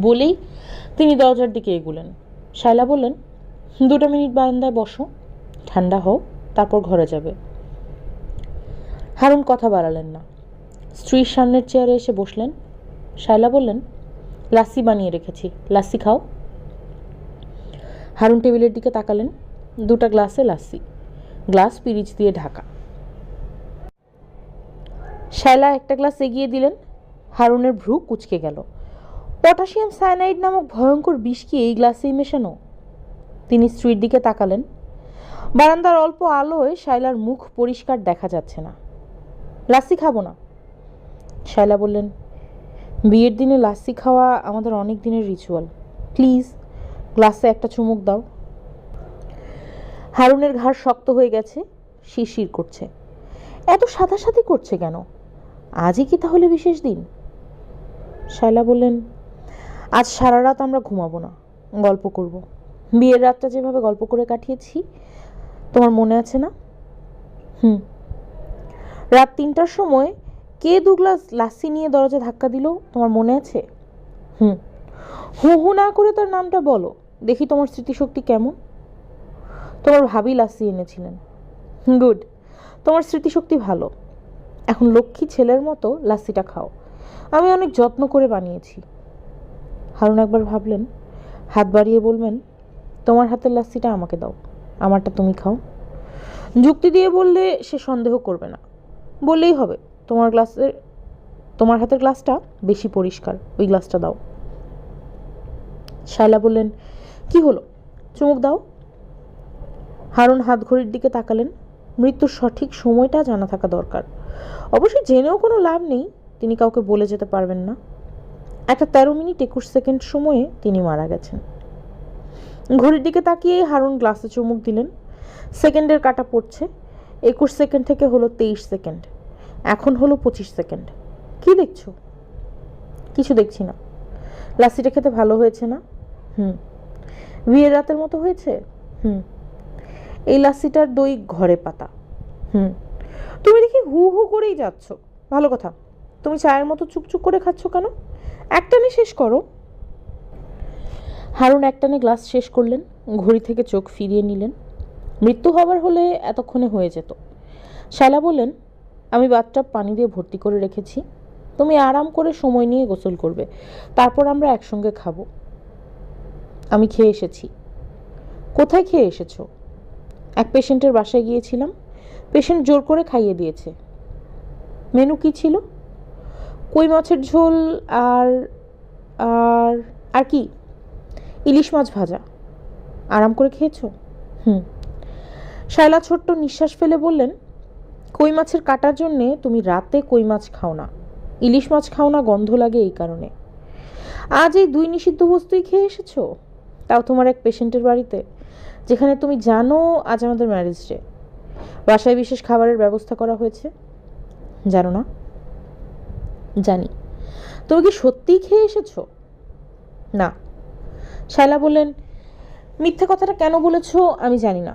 বলেই তিনি দরজার দিকে এগুলেন। শায়লা বললেন, 2 মিনিট বারান্দায় বসো, ঠান্ডা হও, তারপর ঘরে যাবে। হারুন কথা বাড়ালেন না, স্ত্রীর সামনের চেয়ারে এসে বসলেন। শায়লা বললেন, লাসি বানিয়ে রেখেছি, লাসি খাও। হারুন টেবিলের দিকে তাকালেন। 2টা গ্লাসে লাসি, গ্লাস পিরিচ দিয়ে ঢাকা। শায়লা একটা গ্লাস এগিয়ে দিলেন। হারুনের ভ্রু কুঁচকে গেল। পটাশিয়াম সায়ানাইড নামক ভয়ঙ্কর বিষ কি এই গ্লাসেই মেশানো? তিনি স্ত্রীর দিকে তাকালেন। বারান্দার অল্প আলোয় শায়লার মুখ পরিষ্কার দেখা যাচ্ছে না। লাসি খাবো না। শায়লা বললেন, বিয়ের দিনে লাসি খাওয়া আমাদের অনেক দিনের রিচুয়াল, প্লিজ গ্লাসে একটা চুমুক দাও। হারুনের ঘাড় শক্ত হয়ে গেছে, শিরশির করছে। এত সাদাসাদি করছে কেন? আজই কি তাহলে বিশেষ দিন? শায়লা বললেন, আজ সারা রাত আমরা ঘুমাবো না, গল্প করব। বিয়ের রাতটা যেভাবে গল্প করে কাটিয়েছি তোমার মনে আছে না? হুম। রাত 3টার সময় কে 2 গ্লাস লাসি নিয়ে দরজা ধাক্কা দিল তোমার মনে আছে? হুম। হু হু না করে তার নামটা বলো, দেখি তোমার স্মৃতিশক্তি কেমন। তোমার ভাবি লাসি এনেছিলেন। গুড, তোমার স্মৃতিশক্তি ভালো। এখন লক্ষ্মী ছেলের মতো লাসিটা খাও, আমি অনেক যত্ন করে বানিয়েছি। হারুন একবার ভাবলেন, হাত বাড়িয়ে বলবেন, তোমার হাতের লাসিটা আমাকে দাও, আমারটা তুমি খাও। যুক্তি দিয়ে বললে সে সন্দেহ করবে না। বললেই হবে, তোমার হাতের গ্লাসটা বেশি পরিষ্কার, ওই গ্লাসটা দাও। শায়লা বললেন, কি হলো, চুমুক দাও। হারুন হাত ঘড়ির দিকে তাকালেন। মৃত্যুর সঠিক সময়টা জানা থাকা দরকার। অবশ্যই জেনেও কোনো লাভ নেই, তিনি কাউকে বলে যেতে পারবেন না। একটা 13 মিনিট 21 সেকেন্ড সময়ে তিনি মারা গেছেন। ঘড়ির দিকে তাকিয়ে হারুন গ্লাসে চুমুক দিলেন। সেকেন্ডের কাটা পড়ছে। 21 সেকেন্ড থেকে হলো 23 সেকেন্ড, এখন হলো 25 সেকেন্ড। কি দেখছো? কিছু দেখছি না। লাসিটা খেতে ভালো হয়েছে না? হুম। বিয়ের রাতের মতো হয়েছে? হুম। এই লাসিটার দই ঘরে পাতা। হুম। তুমি দেখি হু হু করেই যাচ্ছ, ভালো কথা। তুমি চায়ের মতো চুপচুপ করে খাচ্ছ কেন? একটানে শেষ করো। হারুন একটানে গ্লাস শেষ করলেন, ঘড়ি থেকে চোখ ফিরিয়ে নিলেন। মৃত্যু হবার হলে এতক্ষণে হয়ে যেত। শায়লা বললেন, আমি বাথটাব পানি দিয়ে ভর্তি করে রেখেছি, তুমি আরাম করে সময় নিয়ে গোসল করবে, তারপর আমরা একসঙ্গে খাবো। আমি খেয়ে এসেছি। কোথায় খেয়ে এসেছো? এক পেশেন্টের বাসায় গিয়েছিলাম, পেশেন্ট জোর করে খাইয়ে দিয়েছে। মেনু কি ছিল? কই মাছের ঝোল আর আর আর কি? ইলিশ মাছ ভাজা। আরাম করে খেয়েছো? হুম। শায়লা ছোট্ট নিঃশ্বাস ফেলে বললেন, কই মাছের কাটার জন্যে তুমি রাতে কই মাছ খাও না, ইলিশ মাছ খাও না, গন্ধ লাগে এই কারণে। আজ এই 2 নিষিদ্ধ বস্তুই খেয়ে এসেছো, তাও তোমার এক পেশেন্টের বাড়িতে, যেখানে তুমি জানো আজ আমাদের ম্যারেজ ডে। বাসায় বিশেষ খাবারের ব্যবস্থা করা হয়েছে। জানো না? জানি। তুমি কি সত্যিই খেয়ে এসেছো? না। শায়লা বললেন, মিথ্যে কথাটা কেন বলেছো আমি জানি না,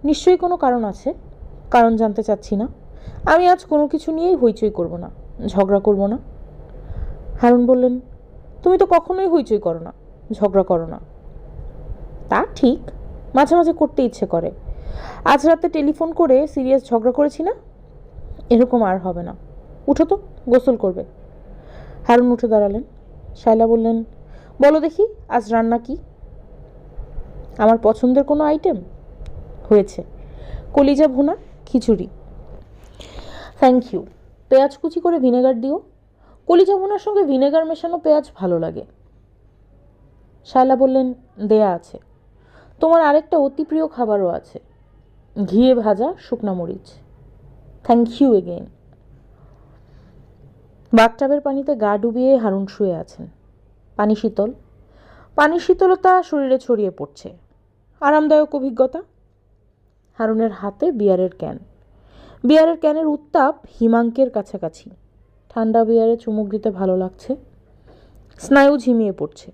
নিশ্চয়ই কোনো কারণ আছে। কারণ জানতে চাচ্ছি না, আমি আজ কোনো কিছু নিয়েই হইচই করব না, ঝগড়া করব না। হারুন বললেন, তুমি তো কখনোই হইচই করো না, ঝগড়া করো না। তা ঠিক, মাঝে মাঝে করতে ইচ্ছে করে। আজ রাতে টেলিফোন করে সিরিয়াস ঝগড়া করেছি না? এরকম আর হবে না। উঠো তো, গোসল করবে। হারুন উঠে দাঁড়ালেন। শায়লা বললেন, বলো দেখি আজ রান্না কি? আমার পছন্দের কোনো আইটেম? হয়েছে, কলিজা ভুনা, খিচুড়ি। Thank you. পেঁয়াজ কুচি করে ভিনেগার দিও। কলিজা ভুনার সঙ্গে ভিনেগার মেশানো পেঁয়াজ ভালো লাগে। শায়লা বললেন, দেয়া আছে। তোমার আরেকটা অতি প্রিয় খাবারও আছে, ঘিয়ে ভাজা শুকনা মরিচ। Thank you again. বাথটাবের পানিতে গা ডুবিয়ে হারুন শুয়ে আছেন। পানি শীতল, পানির শীতলতা শরীরে ছড়িয়ে পড়ছে। আরামদায়ক অভিজ্ঞতা। হারুনের হাতে বিয়ারের ক্যান। বিয়ারের ক্যানের উত্তাপ হিমাঙ্কের কাছাকাছি। ঠান্ডা বিয়ারে চুমুক দিতে ভালো লাগছে। স্নায়ু ঝিমিয়ে পড়ছে।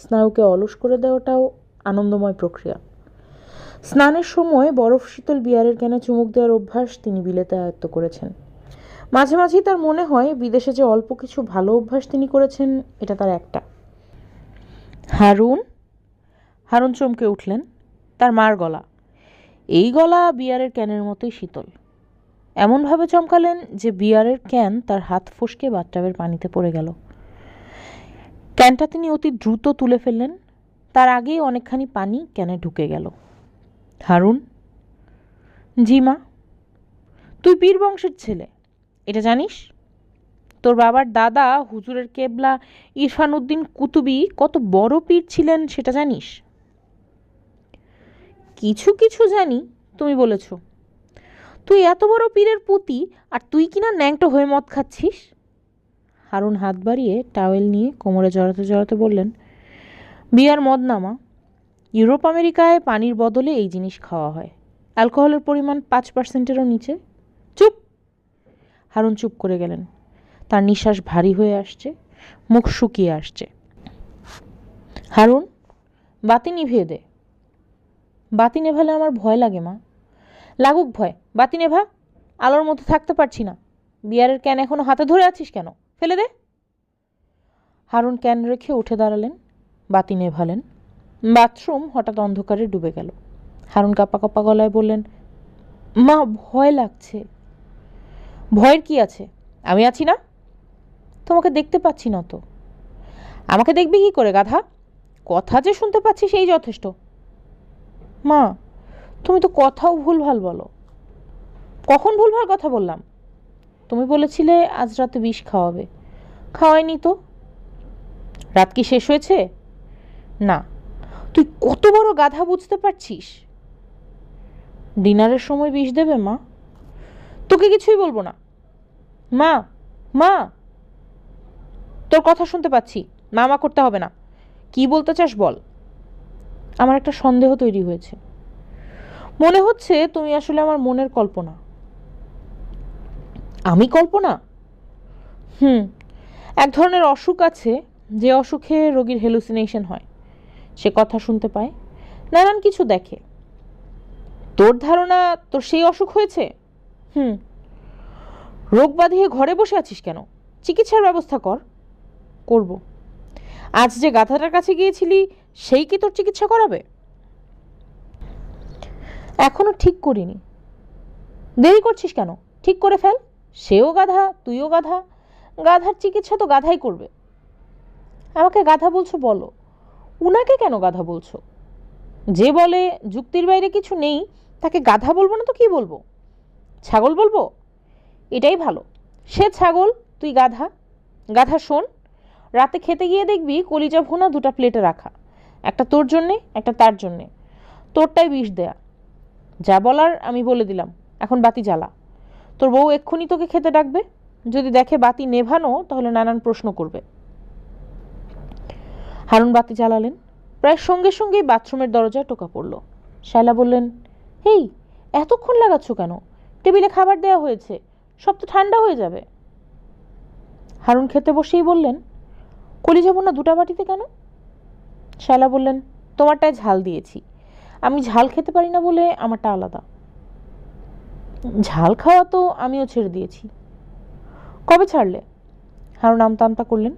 স্নায়ুকে অলস করে দেওয়াটাও আনন্দময় প্রক্রিয়া। স্নানের সময় বরফ শীতল বিয়ারের ক্যানে চুমুক দেওয়ার অভ্যাস তিনি বিলেতে আয়ত্ত করেছেন। মাঝে মাঝেই তার মনে হয় বিদেশে যে অল্প কিছু ভালো অভ্যাস তিনি করেছেন, এটা তার একটা। হারুন। হারুন চমকে উঠলেন। তার মার গলা। এই গলা বিয়ারের ক্যানের মতোই শীতল। এমনভাবে চমকালেন যে বিয়ারের ক্যান তার হাত ফসকে বাথটাবের পানিতে পড়ে গেল। ক্যানটা তিনি অতি দ্রুত তুলে ফেললেন। তার আগেই অনেকখানি পানি ক্যানে ঢুকে গেল। হারুন। জি মা। তুই পীর বংশের ছেলে, এটা জানিস? তোর বাবার দাদা হুজুরের কেবলা ইরফান উদ্দিন কুতুবী কত বড় পীর ছিলেন সেটা জানিস? কিছু কিছু জানি, তুমি বলেছ। তুই এত বড় পীরের পুতি, আর তুই কিনা ন্যাংটো হয়ে মদ খাচ্ছিস? হারুন হাত বাড়িয়ে টাওয়েল নিয়ে কোমরে জড়াতে জড়াতে বললেন, বিয়ার মদ না মা। ইউরোপ আমেরিকায় পানির বদলে এই জিনিস খাওয়া হয়। অ্যালকোহলের পরিমাণ 5%-এরও নিচে। চুপ। হারুন চুপ করে গেলেন। তার নিঃশ্বাস ভারী হয়ে আসছে, মুখ শুকিয়ে আসছে। হারুন, বাতি নিভিয়ে দে। বাতি নেভালে আমার ভয় লাগে মা। লাগুক ভয়, বাতি নেভা। আলোর মধ্যে থাকতে পারছি না। বিয়ারের ক্যান এখনো হাতে ধরে আছিস কেন? ফেলে দে। হারুন ক্যান রেখে উঠে দাঁড়ালেন, বাতি নেভালেন। বাথরুম হঠাৎ অন্ধকারে ডুবে গেল। হারুন কাঁপা কাঁপা গলায় বললেন, মা ভয় লাগছে। ভয়ের কি আছে? আমি আছি না? তোমাকে দেখতে পাচ্ছি না তো। আমাকে দেখবি কি করে, গাধা? কথা যে শুনতে পাচ্ছি সেই যথেষ্ট। মা, তুমি তো কথাও ভুলভাল বলো। কখন ভুলভাল কথা বললাম? তুমি বলেছিলে আজ রাতে বিষ খাওয়াবে, খাওয়াইনি তো। রাত কি শেষ হয়েছে? না। তুই কত বড় গাধা বুঝতে পারছিস? ডিনারের সময় বিষ দেবে মা? তোকে কিছুই বলবো না। মা, মা, তোর কথা শুনতে পাচ্ছি, মামা করতে হবে না। কি বলতে চাস বল। আমার একটা সন্দেহ তৈরি হয়েছে। মনে হচ্ছে তুমি আসলে আমার মনের কল্পনা। আমি কল্পনা? এক ধরনের অসুখ আছে, যে অসুখে রোগীর হেলুসিনেশন হয়। সে কথা শুনতে পায়, নানান কিছু দেখে। তোর ধারণা তোর সেই অসুখ হয়েছে? রোগ বাঁধিয়ে ঘরে বসে আছিস কেন? চিকিৎসার ব্যবস্থা কর। করব। আজ যে গাধাটার কাছে গিয়েছিলি, সেই কি তোর চিকিৎসা করাবে? এখনো ঠিক করিনি। দেরি করছিস কেন? ঠিক করে ফেল। সেও গাধা, তুইও গাধা। গাধার চিকিৎসা তো গাধাই করবে। আমাকে গাধা বলছো বলো, উনাকে কেন গাধা বলছো? যে বলে যুক্তির বাইরে কিছু নেই, তাকে গাধা বলবো না তো কি বলবো? ছাগল বলবো? এটাই ভালো। সে ছাগল, তুই গাধা। গাধা শোন, রাতে খেতে গিয়ে দেখবি কলিজা ভুনা 2টা প্লেটে রাখা, একটা তোর জন্যে, একটা তার জন্যে। তোরটাই বিষ দেয়া। যা বলার আমি বলে দিলাম। এখন বাতি জ্বালা। তোর বউ এক্ষুনি তোকে খেতে ডাকবে। যদি দেখে বাতি নেভানো, তাহলে নানান প্রশ্ন করবে। হারুন বাতি জ্বালালেন। প্রায় সঙ্গে সঙ্গেই বাথরুমের দরজায় টোকা পড়ল। শায়লা বললেন, হেই, এতক্ষণ লাগাচ্ছ কেন? টেবিলে খাবার দেওয়া হয়েছে, সব তো ঠান্ডা হয়ে যাবে। হারুন খেতে বসেই বললেন, কলিজা ভুনা 2টা বাটিতে কেন? শায়লা বললেন, তোমারটায় ঝাল দিয়েছি। আমি ঝাল খেতে পারি না বলে আমারটা আলাদা। ঝাল খাওয়া তো আমিও ছেড়ে দিয়েছি। কবে ছাড়লে? হারুন আমতা আমতা করলেন,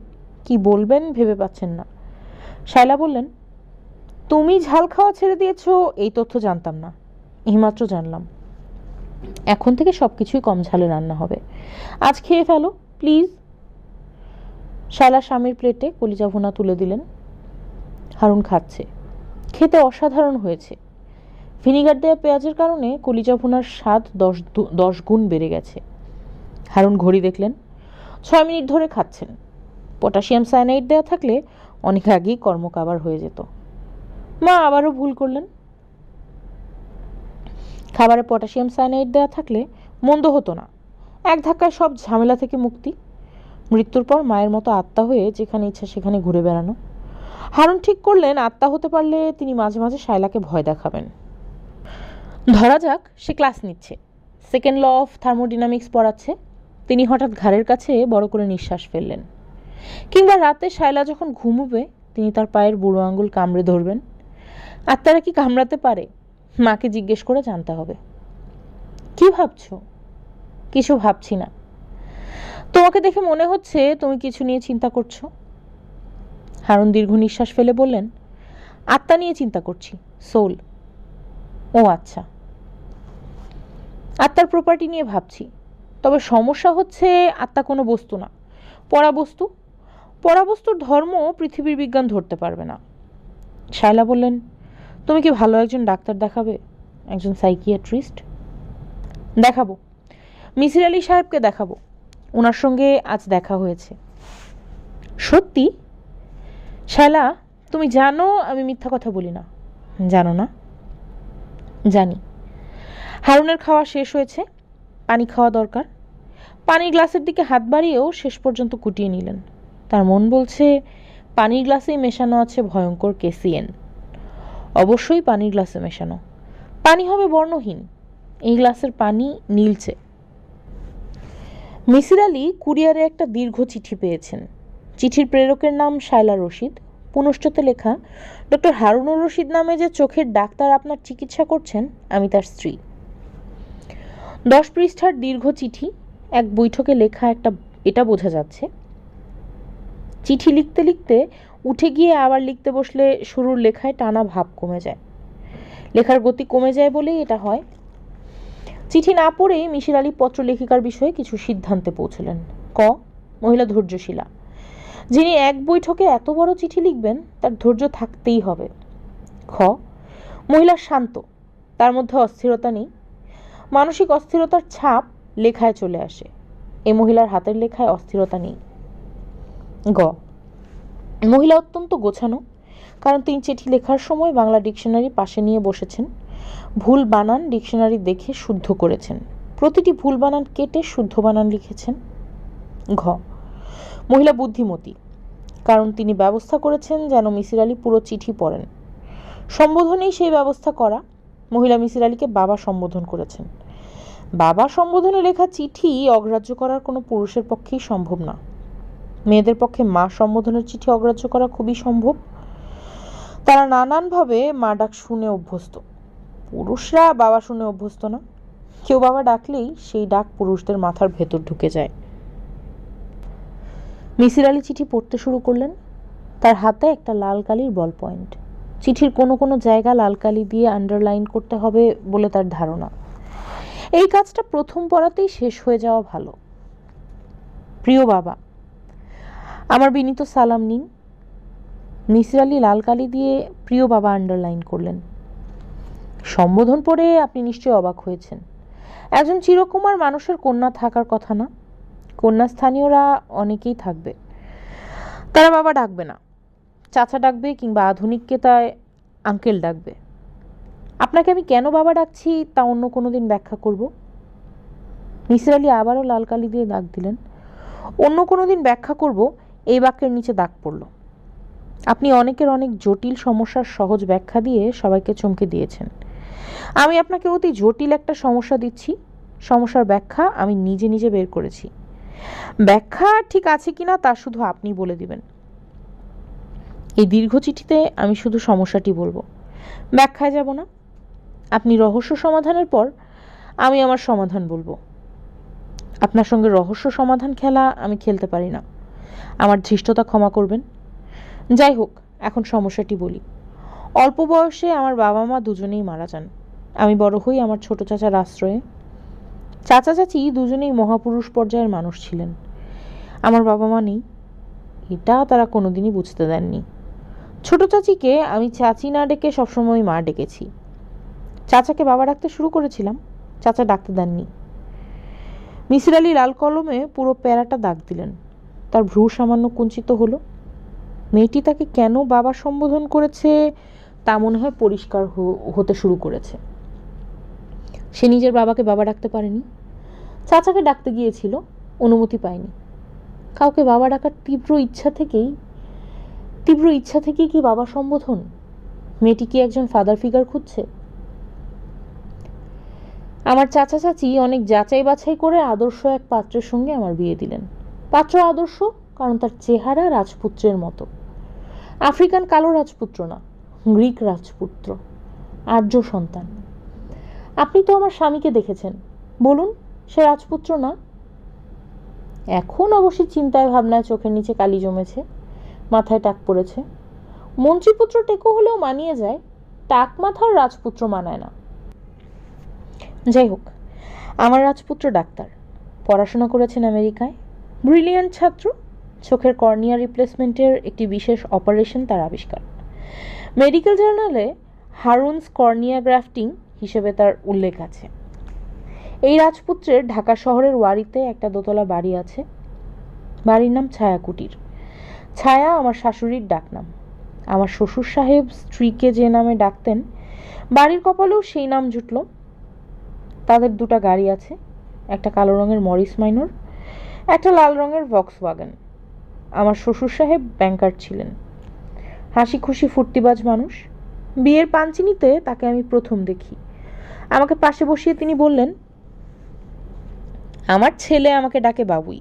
কি বলবেন ভেবে পাচ্ছেন না। শায়লা বললেন, তুমি ঝাল খাওয়া ছেড়ে দিয়েছো এই তথ্য জানতাম না, এইমাত্র জানলাম। এখন থেকে সব কিছুই কম ঝালে রান্না হবে, আজ খেয়ে ফেলো প্লিজ। শায়লা স্বামীর প্লেটে কলিজা ভুনা তুলে দিলেন। হারুন খাচ্ছে, খেতে অসাধারণ হয়েছে। ভিনিগার দেওয়া পেঁয়াজের কারণে কলিজা ভুনার স্বাদ 10 গুণ বেড়ে গেছে। হারুন ঘড়ি দেখলেন, 6 মিনিট ধরে খাচ্ছেন। পটাশিয়াম সায়ানাইড দেওয়া থাকলে অনেক আগেই কর্মকাবার হয়ে যেত। মা আবারও ভুল করলেন। খাবারে পটাশিয়াম সায়ানাইড দেওয়া থাকলে মন্দ হতো না, এক ধাক্কায় সব ঝামেলা থেকে মুক্তি। মৃত্যুর পর মায়ের মতো আত্মা হয়ে যেখানে ইচ্ছা সেখানে ঘুরে বেড়ানো। হারুন ঠিক করলেন, আত্মা হতে পারলে তিনি মাঝে মাঝে শায়লাকে ভয় দেখাবেন। ধরা যাক সে ক্লাস নিচ্ছে, সেকেন্ড ল অফ থার্মোডিনামিক্স পড়াচ্ছে, তিনি হঠাৎ ঘাড়ের কাছে বড় করে নিঃশ্বাস ফেললেন। কিংবা রাতে শায়লা যখন ঘুমোবে তিনি তার পায়ের বুড়ো আঙুল কামড়ে ধরবেন। আত্মারা কি কামড়াতে পারে? মাকে জিজ্ঞেস করে জানতে হবে। কি ভাবছো? কিছু ভাবছি না। তোমাকে দেখে মনে হচ্ছে তুমি কিছু নিয়ে চিন্তা করছো। হারুন দীর্ঘ নিঃশ্বাস ফেলে বললেন, আত্মা নিয়ে চিন্তা করছি, সোল। ও আচ্ছা, আত্মার প্রপার্টি নিয়ে ভাবছি। তবে সমস্যা হচ্ছে আত্মা কোনো বস্তু না, পরাবস্তু। পরাবস্তুর ধর্ম পৃথিবীর বিজ্ঞান ধরতে পারবে না। শায়লা বললেন, তুমি কি ভালো একজন ডাক্তার দেখাবে, একজন সাইকিয়াট্রিস্ট? দেখাবো, মিসির আলি সাহেবকে দেখাবো, ওনার সঙ্গে আজ দেখা হয়েছে। সত্যি? শায়লা, তুমি জানো আমি মিথ্যা কথা বলি না। জানো না? জানি। হারুনের খাওয়া শেষ হয়েছে, পানি খাওয়া দরকার। পানির গ্লাসের দিকে হাত বাড়িয়েও শেষ পর্যন্ত কুটিয়ে নিলেন। তার মন বলছে পানির গ্লাসেই মেশানো আছে ভয়ঙ্কর কেসিএন। অবশ্যই পানির গ্লাসে মেশানো। পানি হবে বর্ণহীন, এই গ্লাসের পানি নীলচে। মিসির আলি কুরিয়ারে একটা দীর্ঘ চিঠি পেয়েছেন। চিঠির প্রেরকের নাম শায়লা রশিদ। পুনশ্চতে লেখা, ডক্টর হারুনুর রশিদ নামে যে চোখের ডাক্তার আপনার চিকিৎসা করছেন আমি তার স্ত্রী। 10 পৃষ্ঠার দীর্ঘ চিঠি, এক বৈঠকে লেখা এটা বোঝা যাচ্ছে। চিঠি লিখতে লিখতে উঠে গিয়ে আবার লিখতে বসলে শুরুর লেখায় টানা ভাব কমে যায়, লেখার গতি কমে যায় বলেই এটা হয়। চিঠি না পড়েই মিসির আলি পত্রলেখিকার বিষয়ে কিছু সিদ্ধান্তে পৌঁছলেন। ক, মহিলা ধৈর্যশীলা। যিনি এক বৈঠকে এত বড় চিঠি লিখবেন তার ধৈর্য থাকতেই হবে। খ, মহিলা শান্ত, তার মধ্যে অস্থিরতা নেই। মানসিক অস্থিরতার ছাপ লেখায় চলে আসে, এই মহিলার হাতের লেখায় অস্থিরতা নেই। গ, মহিলা অত্যন্ত গোছানো, কারণ তিনি চিঠি লেখার সময় বাংলা ডিকশনারি পাশে নিয়ে বসেছেন। ভুল বানান ডিকশনারি দেখে শুদ্ধ করেছেন, প্রতিটি ভুল বানান কেটে শুদ্ধ বানান লিখেছেন। ঘ, মহিলা বুদ্ধিমতী, কারণ তিনি ব্যবস্থা করেছেন যেন মিসির আলি পুরো চিঠি পড়েন। সম্বোধনেই সেই ব্যবস্থা করা। মহিলা মিসির আলিকে বাবা সম্বোধন করেছেন। বাবা সম্বোধনে লেখা চিঠি অগ্রাহ্য করার কোনো পুরুষের পক্ষেই সম্ভব না। মেয়েদের পক্ষে মা সম্বোধনের চিঠি অগ্রাহ্য করা খুবই সম্ভব। তারা নানানভাবে মা ডাক শুনে অভ্যস্ত, পুরুষরা বাবা শুনে অভ্যস্ত না। কেউ বাবা ডাকলেই সেই ডাক পুরুষদের মাথার ভেতর ঢুকে যায়। মিসির আলি চিঠি পড়তে শুরু করলেন। তার হাতে একটা লাল কালির বল পয়েন্ট। চিঠির কোনো কোনো জায়গা লাল কালি দিয়ে আন্ডারলাইন করতে হবে বলে তার ধারণা। এই কাজটা প্রথম পড়াতেই শেষ হয়ে যাওয়া ভালো। প্রিয় বাবা, আমার বিনীত সালাম নিন। মিসির আলি লাল কালি দিয়ে প্রিয় বাবা আন্ডারলাইন করলেন। সম্বোধন পড়ে আপনি নিশ্চয়ই অবাক হয়েছেন। একজন চিরকুমার মানুষের কন্যা থাকার কথা না? কন্যা স্থানীয়রা অনেকেই থাকবে, তারা বাবা ডাকবে না, চাচা ডাকবে কিংবা আধুনিক কেতায় আঙ্কেল ডাকবে। আপনাকে আমি কেন বাবা ডাকছি তা অন্য কোনো দিন ব্যাখ্যা করব। মিসির আলি আবারও লাল কালি দিয়ে দাগ দিলেন। অন্য কোনো দিন ব্যাখ্যা করব, এই বাক্যের নিচে দাগ পড়ল। আপনি অনেকের অনেক জটিল সমস্যার সহজ ব্যাখ্যা দিয়ে সবাইকে চমকে দিয়েছেন। আমি আপনাকে অতি জটিল একটা সমস্যা দিচ্ছি, সমস্যার ব্যাখ্যা আমি নিজে নিজে বের করেছি। ব্যাখ্যা ঠিক আছে কিনা তা শুধু আপনি বলে দিবেন। এই দীর্ঘ চিঠিতে আমি শুধু সমস্যাটি বলবো, ব্যাখ্যায় যাব না। আপনি রহস্য সমাধানের পর আমি আমার সমাধান বলবো। আপনার সঙ্গে রহস্য সমাধান খেলা আমি খেলতে পারি না, আমার ধৃষ্টতা ক্ষমা করবেন। যাই হোক, এখন সমস্যাটি বলি। অল্প বয়সে আমার বাবা মা দুজনেই মারা যান। আমি বড় হই আমার ছোট চাচার আশ্রয়ে। চাচা চাচি দুজনেই মহাপুরুষ পর্যায়ের মানুষ ছিলেন। আমার বাবা মা নেই, এটা তারা কোনোদিনই বুঝতে দেননি। ছোট চাচিকে আমি চাচি না ডেকে সবসময় মা ডেকেছি। চাচাকে বাবা ডাকতে শুরু করেছিলাম, চাচা ডাকতে দেননি। মিসির আলি লাল কলমে পুরো প্যারাটা দাগ দিলেন। তার ভ্রু সামান্য কুঞ্চিত হলো। মেয়েটি তাকে কেন বাবা সম্বোধন করেছে তা মনে হয় পরিষ্কার হতে শুরু করেছে। সে নিজের বাবাকে বাবা ডাকতে পারেনি, চাচাকে ডাকতে গিয়েছিল, অনুমতি পায়নি। কাউকে বাবা ডাকার তীব্র ইচ্ছা থেকেই কি বাবা সম্বোধন? মেয়েটি কি একজন ফাদার ফিগার খুঁজছে? আমার চাচা চাচি অনেক যাচাই বাছাই করে আদর্শ এক পাত্রের সঙ্গে আমার বিয়ে দিলেন। পাত্র আদর্শ কারণ তার চেহারা রাজপুত্রের মতো। আফ্রিকান কালো রাজপুত্র না, গ্রিক রাজপুত্র, আর্য সন্তান। আপনি তো আমার স্বামীকে দেখেছেন, বলুন সে রাজপুত্র না? এখন অবশ্যই চিন্তায় ভাবনায় চোখের নিচে কালি জমেছে, মাথায় টাক পড়েছে। মন্ত্রীপুত্র টেকো হলেও মানিয়ে যায়, টাক মাথার রাজপুত্র মানায় না। যাই হোক, আমার রাজপুত্র ডাক্তার, পড়াশোনা করেছেন আমেরিকায়, ব্রিলিয়ান্ট ছাত্র। চোখের কর্নিয়া রিপ্লেসমেন্টের একটি বিশেষ অপারেশন তার আবিষ্কার। মেডিকেল জার্নালে হারুনস কর্নিয়া গ্রাফটিং হিসেবে তার উল্লেখ আছে। এই রাজপুত্রের ঢাকা শহরের ওয়ারিতে একটা দোতলা বাড়ি আছে। বাড়ির নাম ছায়া কুটির। ছায়া আমার শাশুড়ির ডাকনাম। আমার শ্বশুর সাহেব স্ত্রীকে যে নামে ডাকতেন, বাড়ির কপালেও সেই নাম জুটল। তাদের দুটা গাড়ি আছে, একটা কালো রঙের মরিস মাইনর, একটা লাল রঙের ভক্সওয়াগন। আমার শ্বশুর সাহেব ব্যাংকার ছিলেন, হাসি খুশি ফুর্তিবাজ মানুষ। বিয়ের পাঞ্চিনিতে তাকে আমি প্রথম দেখি। আমাকে পাশে বসিয়ে তিনি বললেন, আমার ছেলে আমাকে ডাকে বাবুই।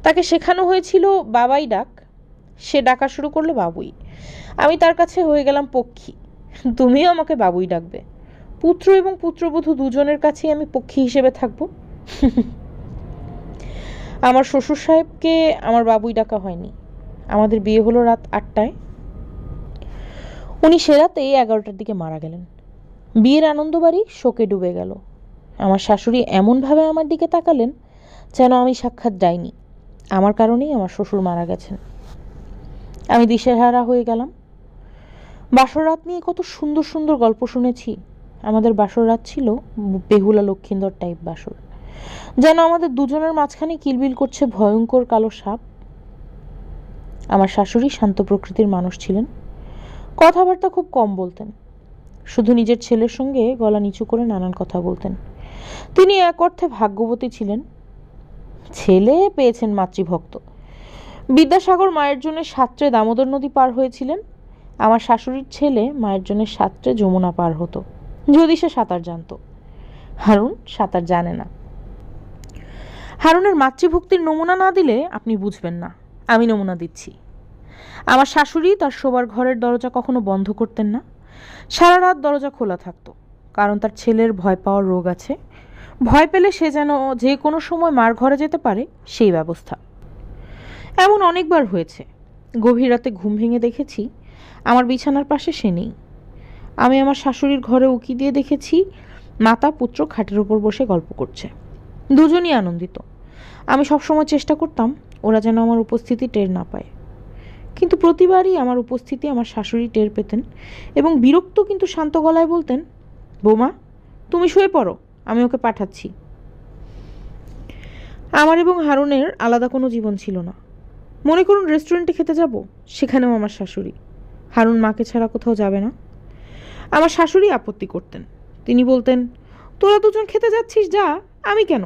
তাকে শেখানো হয়েছিল বাবাই ডাক, সে ডাকা শুরু করলো বাবুই। আমি তার কাছে হয়ে গেলাম পক্ষী। তুমিও আমাকে বাবুই ডাকবে। পুত্র এবং পুত্রবধূ দুজনের কাছেই আমি পক্ষী হিসেবে থাকবো। আমার শ্বশুর সাহেবকে আমার বাবুই ডাকা হয়নি। আমাদের বিয়ে হলো রাত 8টায়। উনি সে রাতেই 11টার দিকে মারা গেলেন। বিয়ের আনন্দবাড়ি শোকে ডুবে গেল। আমার শাশুড়ি এমনভাবে আমার দিকে তাকালেন যেন আমি সাক্ষাৎ যাইনি। আমার কারণেই আমার শ্বশুর মারা গেছেন। আমি দিশেহারা হয়ে গেলাম। বাসর রাত নিয়ে কত সুন্দর সুন্দর গল্প শুনেছি। আমাদের বাসর রাত ছিল বেহুলা লক্ষিন্দর টাইপ বাসর, যেন আমাদের দুজনের মাঝখানে কিলবিল করছে ভয়ঙ্কর কালো সাপ। আমার শাশুড়ি শান্ত প্রকৃতির মানুষ ছিলেন, কথাবার্তা খুব কম বলতেন, শুধু নিজের ছেলের সঙ্গে গলা নিচু করে নানান কথা বলতেন। তিনি এক অর্থে ভাগ্যবতী ছিলেন, ছেলে পেয়েছেন মাতৃভক্ত। বিদ্যাসাগর মায়ের জন্য সাঁতরে দামোদর নদী পার হয়েছিলেন। আমার শাশুড়ির ছেলে মায়ের জন্য সাঁতরে যমুনা পার হতো, যদি সে সাঁতার জানত। হারুন সাঁতার জানে না। হারুনের মাতৃভক্তির নমুনা না দিলে আপনি বুঝবেন না, আমি নমুনা দিচ্ছি। আমার শাশুড়ি তার শোবার ঘরের দরজা কখনো বন্ধ করতেন না, সারা রাত দরজা খোলা থাকতো, কারণ তার ছেলের ভয় পাওয়ার রোগ আছে। ভয় পেলে সে যেন যে কোনো সময় মার ঘরে যেতে পারে, সেই ব্যবস্থা। এমন অনেকবার হয়েছে। গভীর রাতে ঘুম ভেঙে দেখেছি আমার বিছানার পাশে সে নেই। আমি আমার শাশুড়ির ঘরে উকি দিয়ে দেখেছি মাতা পুত্র খাটের উপর বসে গল্প করছে, দুজনই আনন্দিত। আমি সবসময় চেষ্টা করতাম ওরা যেন আমার উপস্থিতি টের না পায়, কিন্তু প্রতিবারই আমার উপস্থিতি আমার শাশুড়ি টের পেতেন এবং বিরক্ত কিন্তু শান্ত গলায় বলতেন, বৌমা তুমি শুয়ে পড়ো, আমি ওকে পাঠাচ্ছি। আমার এবং হারুনের আলাদা কোনো জীবন ছিল না। মনে করুন রেস্টুরেন্টে খেতে যাব, সেখানেও আমার শাশুড়ি। হারুন মাকে ছাড়া কোথাও যাবে না। আমার শাশুড়ি আপত্তি করতেন, তিনি বলতেন, তোরা দুজন খেতে যাচ্ছিস যা, আমি কেন?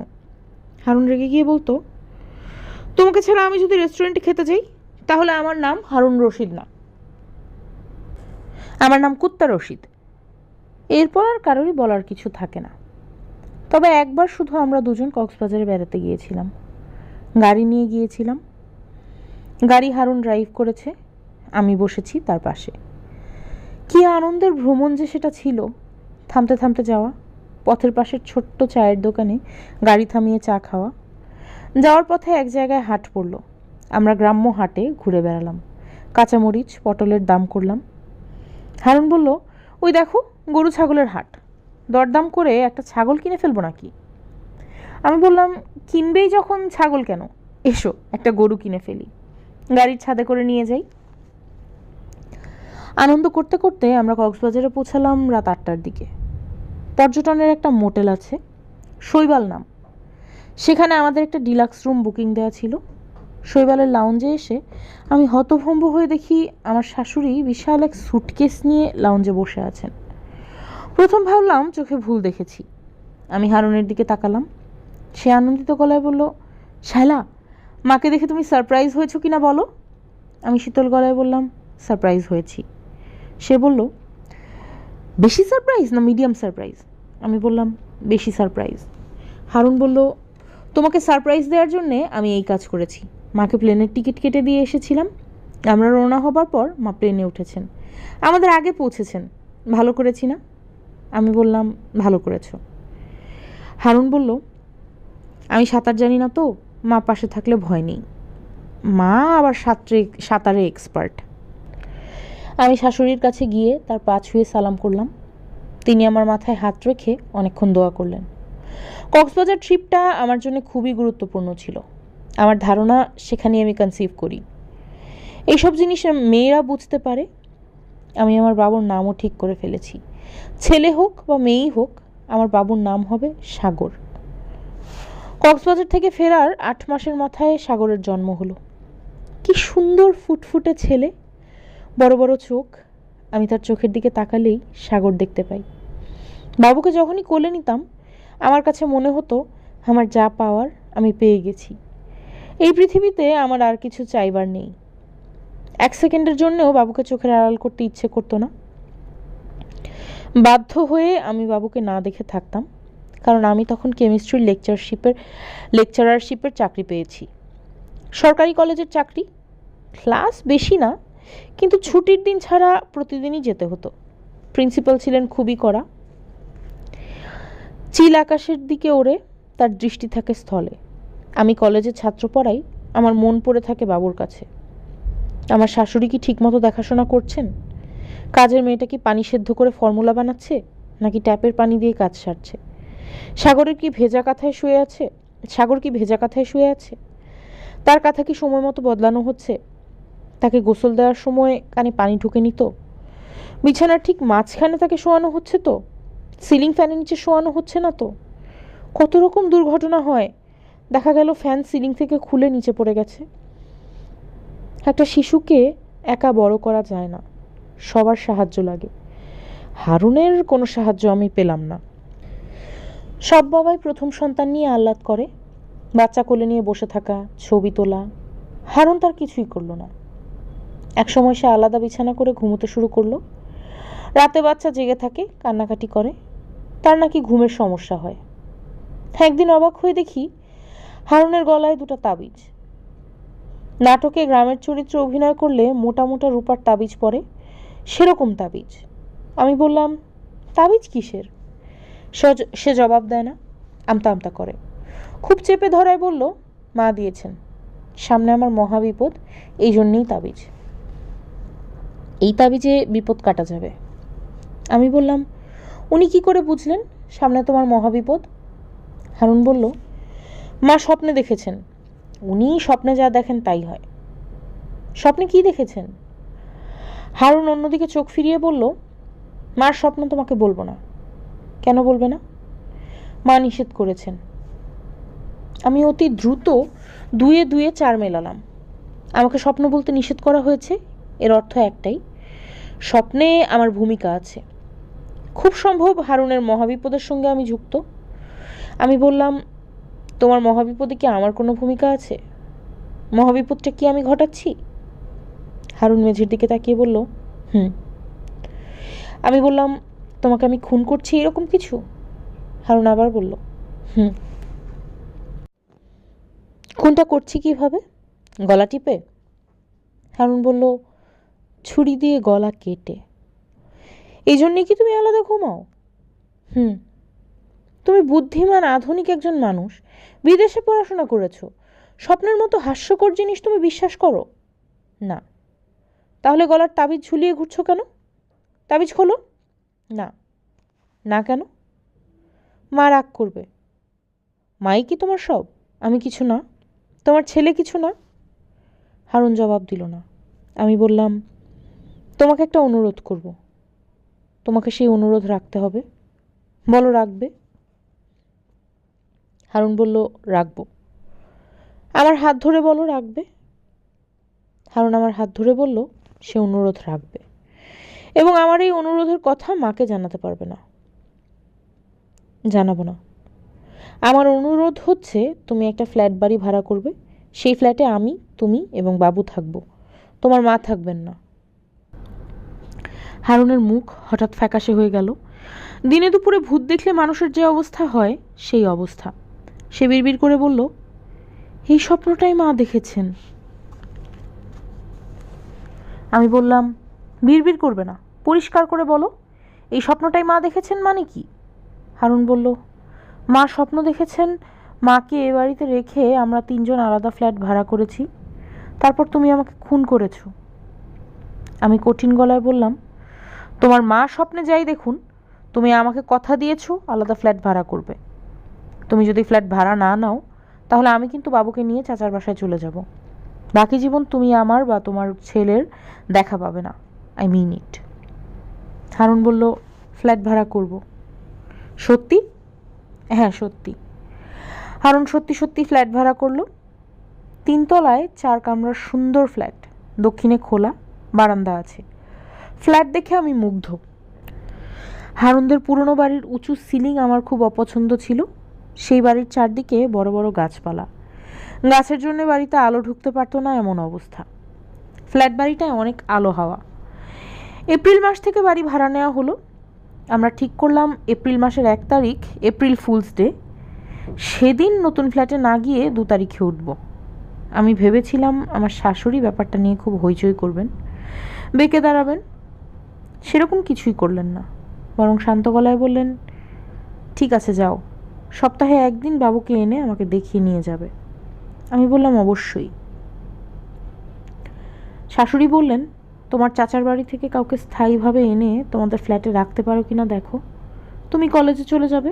হারুন রেগে গিয়ে বলতো, তোমাকে ছাড়া আমি যদি রেস্টুরেন্টে খেতে যাই তাহলে আমার নাম হারুন রশিদ না, আমার নাম কুত্তা রশিদ। এরপর আর কারোরই বলার কিছু থাকে না। তবে একবার শুধু আমরা দুজন কক্সবাজারে বেড়াতে গিয়েছিলাম, গাড়ি নিয়ে গিয়েছিলাম। গাড়ি হারুন ড্রাইভ করেছে, আমি বসেছি তার পাশে। কি আনন্দের ভ্রমণ যে সেটা ছিল, থামতে থামতে যাওয়া, পথের পাশের ছোট্ট চায়ের দোকানে গাড়ি থামিয়ে চা খাওয়া। যাওয়ার পথে এক জায়গায় হাট পড়ল। আমরা গ্রাম্য হাটে ঘুরে বেড়ালাম, কাঁচামরিচ পটলের দাম করলাম। হারুন বলল, ওই দেখো গরু ছাগলের হাট, দরদাম করে একটা ছাগল কিনে ফেলবো নাকি? আমি বললাম, কিনবেই যখন ছাগল কেন, এসো একটা গরু কিনে ফেলি, গাড়ির ছাদে করে নিয়ে যাই। আনন্দ করতে করতে আমরা কক্সবাজারে পৌঁছালাম রাত 8টার দিকে। পর্যটনের একটা মোটেল আছে, শৈবাল নাম। সেখানে আমাদের একটা ডিলাক্স রুম বুকিং দেওয়া ছিল। শৈবালের লাউঞ্জে এসে আমি হতভম্ব হয়ে দেখি আমার শাশুড়ি বিশাল এক সুটকেস নিয়ে লাউঞ্জে বসে আছেন। প্রথম ভাবলাম চোখে ভুল দেখেছি। আমি হারুনের দিকে তাকালাম। সে আনন্দিত গলায় বলল, শায়লা, মাকে দেখে তুমি সারপ্রাইজ হয়েছো কিনা বলো? আমি শীতল গলায় বললাম, সারপ্রাইজ হয়েছি। সে বলল, বেশি সারপ্রাইজ না মিডিয়াম সারপ্রাইজ? আমি বললাম, বেশি সারপ্রাইজ। হারুন বলল, তোমাকে সারপ্রাইজ দেওয়ার জন্যে আমি এই কাজ করেছি। মাকে প্লেনের টিকিট কেটে দিয়ে এসেছিলাম। আমরা রওনা হবার পর মা প্লেনে উঠেছেন, আমাদের আগে পৌঁছেছেন। ভালো করেছি না? আমি বললাম, ভালো করেছো। হারুন বলল, আমি সাঁতার জানি না তো, মা পাশে থাকলে ভয় নেই। মা আবার সাঁতারে এক্সপার্ট। আমি শাশুড়ির কাছে গিয়ে তার পা ছুঁয়ে সালাম করলাম। তিনি আমার মাথায় হাত রেখে অনেকক্ষণ দোয়া করলেন। কক্সবাজার ট্রিপটা আমার জন্য খুবই গুরুত্বপূর্ণ ছিল। আমার ধারণা সেখানে আমি কনসিভ করি। এইসব জিনিস মেয়েরা বুঝতে পারে। আমি আমার বাবুর নামও ঠিক করে ফেলেছি। ছেলে হোক বা মেয়েই হোক, আমার বাবুর নাম হবে সাগর। কক্সবাজার থেকে ফেরার 8 মাসের মাথায় সাগরের জন্ম হলো। কি সুন্দর ফুটফুটে ছেলে, বড় বড় চোখ। আমি তার চোখের দিকে তাকালেই সাগর দেখতে পাই। বাবুকে যখনই কোলে নিতাম আমার কাছে মনে হতো আমার যা পাওয়ার আমি পেয়ে গেছি। এই পৃথিবীতে আমার আর কিছু চাইবার নেই। 1 সেকেন্ডের জন্যও বাবুকে চোখের আড়াল করতে ইচ্ছে করতো না। বাধ্য হয়ে আমি বাবুকে না দেখে থাকতাম, কারণ আমি তখন কেমিস্ট্রির লেকচারারশিপের চাকরি পেয়েছি। সরকারি কলেজের চাকরি। ক্লাস বেশি না, কিন্তু ছুটির দিন ছাড়া প্রতিদিনই যেতে হতো। প্রিন্সিপাল ছিলেন খুবই কড়া। চিল আকাশের দিকে ওড়ে, তার দৃষ্টি থাকে স্থলে। আমি কলেজে ছাত্র পড়াই, আমার মন পড়ে থাকে বাবুর কাছে। আমার শাশুড়ি কি ঠিকমতো দেখাশোনা করছেন? কাজের মেয়েটা কি পানি সেদ্ধ করে ফর্মুলা বানাচ্ছে, নাকি ট্যাপের পানি দিয়ে কাজ সারছে? সাগর কি ভেজা কাঁথায় শুয়ে আছে? তার কাঁথা কি সময় মতো বদলানো হচ্ছে? তাকে গোসল দেওয়ার সময় কানে পানি ঢুকে নিত? বিছানার ঠিক মাঝখানে তাকে শোয়ানো হচ্ছে তো? সিলিং ফ্যানের নিচে শোয়ানো হচ্ছে না তো? কত রকম দুর্ঘটনা হয়। দেখা গেল ফ্যান সিলিং থেকে খুলে নিচে পড়ে গেছে। একটা শিশুকে একা বড় করা যায় না, সবার সাহায্য লাগে। হারুনের কোনো সাহায্য আমি পেলাম না। সব বাবাই প্রথম সন্তান নিয়ে আহ্লাদ করে, বাচ্চা কোলে নিয়ে বসে থাকা, ছবি তোলা। হারুন তার কিছুই করলো না। একসময় সে আলাদা বিছানা করে ঘুমোতে শুরু করলো। রাতে বাচ্চা জেগে থাকে, কান্নাকাটি করে, তার নাকি ঘুমের সমস্যা হয়। একদিন অবাক হয়ে দেখি হারুনের গলায় 2টা তাবিজ। নাটকে গ্রামের চরিত্রে অভিনয় করলে মোটা মোটা রূপার তাবিজ পরে, সেরকম তাবিজ। আমি বললাম, তাবিজ কিসের? সে জবাব দেয় না, আমতা আমতা করে। খুব চেপে ধরায় বলল, মা দিয়েছেন, সামনে আমার মহাবিপদ, এই জন্যেই তাবিজ। এই তাবিজে বিপদ কাটা যাবে। আমি বললাম, উনি কি করে বুঝলেন সামনে তোমার মহাবিপদ? হারুন বলল, মা স্বপ্নে দেখেছেন। উনি স্বপ্নে যা দেখেন তাই হয়। স্বপ্নে কি দেখেছেন? হারুন অন্যদিকে চোখ ফিরিয়ে বলল, মার স্বপ্ন তোমাকে বলবো না। কেন বলবে না? মা নিষেধ করেছেন। আমি অতি দ্রুত 2 2 4 মেলালাম। আমাকে স্বপ্ন বলতে নিষেধ করা হয়েছে, এর অর্থ একটাই, স্বপ্নে আমার ভূমিকা আছে। খুব সম্ভব হারুনের মহাবিপদের সঙ্গে আমি যুক্ত। আমি বললাম, তোমার মহাবিপদে কি আমার কোনো ভূমিকা আছে? মহাবিপদটা কি আমি ঘটাচ্ছি? হারুন মেঝের দিকে তাকিয়ে বলল, আমি বললাম, তোমাকে আমি খুন করছি এরকম কিছু? হারুন আবার বলল, খুনটা করছি কিভাবে? গলা টিপে? হারুন বলল, ছুরি দিয়ে গলা কেটে। এই জন্যে কি তুমি আলাদা ঘুমাও? তুমি বুদ্ধিমান আধুনিক একজন মানুষ, বিদেশে পড়াশোনা করেছো, স্বপ্নের মতো হাস্যকর জিনিস তুমি বিশ্বাস করো না? তাহলে গলার তাবিজ ঝুলিয়ে ঘুরছো কেন? তাবিজ খোলো। না। না কেন? মা রাগ করবে। মাই কি তোমার সব? আমি কিছু না? তোমার ছেলে কিছু না? হারুন জবাব দিল না। আমি বললাম, তোমাকে একটা অনুরোধ করব। তোমাকে সেই অনুরোধ রাখতে হবে। বলো, রাখবে? হারুন বলল, রাখবো। আমার হাত ধরে বলো, রাখবে? হারুন আমার হাত ধরে বলল, সে অনুরোধ রাখবে এবং আমার এই অনুরোধের কথা মাকে জানাতে পারবে না। জানাবো না। আমার অনুরোধ হচ্ছে, তুমি একটা ফ্ল্যাট বাড়ি ভাড়া করবে। সেই ফ্ল্যাটে আমি, তুমি এবং বাবু থাকবো। তোমার মা থাকবেন না। হারুনের মুখ হঠাৎ ফ্যাকাশে হয়ে গেল। দিনে দুপুরে ভূত দেখলে মানুষের যে অবস্থা হয় সেই অবস্থা। সে বিড়বিড় করে বলল, এই স্বপ্নটাই মা দেখেছেন। আমি বললাম, বিড়বিড় করবে না, পরিষ্কার করে বলো, এই স্বপ্নটাই মা দেখেছেন মানে কি? হারুন বলল, মা স্বপ্ন দেখেছেন মাকে এ বাড়িতে রেখে আমরা 3 জন আলাদা ফ্ল্যাট ভাড়া করেছি। তারপর তুমি আমাকে খুন করেছো। আমি কঠিন গলায় বললাম, তোমার মা স্বপ্নে যাই দেখুন, তুমি আমাকে কথা দিয়েছো আলাদা ফ্ল্যাট ভাড়া করবে। তুমি যদি ফ্ল্যাট ভাড়া না নাও তাহলে আমি কিন্তু বাবুকে নিয়ে চাচার বাসায় চলে যাব। বাকি জীবন তুমি আমার বা তোমার ছেলের দেখা পাবে না। আই মিন ইট। হারুন বলল, ফ্ল্যাট ভাড়া করব। সত্যি? হ্যাঁ, সত্যি। হারুন সত্যি সত্যি ফ্ল্যাট ভাড়া করলো। 3 তলায় 4 কামরার সুন্দর ফ্ল্যাট, দক্ষিণে খোলা, বারান্দা আছে। ফ্ল্যাট দেখে আমি মুগ্ধ। হারুনদের পুরনো বাড়ির উঁচু সিলিং আমার খুব অপছন্দ ছিল। সেই বাড়ির চারদিকে বড় বড় গাছপালা, গাছের জন্য বাড়িতে আলো ঢুকতে পারতো না এমন অবস্থা। ফ্ল্যাট বাড়িটায় অনেক আলো হাওয়া। এপ্রিল মাস থেকে বাড়ি ভাড়া নেওয়া হলো। আমরা ঠিক করলাম এপ্রিল মাসের 1 তারিখ, এপ্রিল ফুলস ডে, সেদিন নতুন ফ্ল্যাটে না গিয়ে 2 তারিখে উঠব। আমি ভেবেছিলাম আমার শাশুড়ি ব্যাপারটা নিয়ে খুব হইচই করবেন, বেঁকে দাঁড়াবেন। সেরকম কিছুই করলেন না, বরং শান্ত গলায় বললেন, ঠিক আছে যাও, সপ্তাহে 1 দিন বাবুকে এনে আমাকে দেখিয়ে নিয়ে যাবে। আমি বললাম, অবশ্যই। শাশুড়ি বললেন, তোমার চাচার বাড়ি থেকে কাউকে স্থায়ীভাবে এনে তোমাদের ফ্ল্যাটে রাখতে পারো কিনা দেখো। তুমি কলেজে চলে যাবে,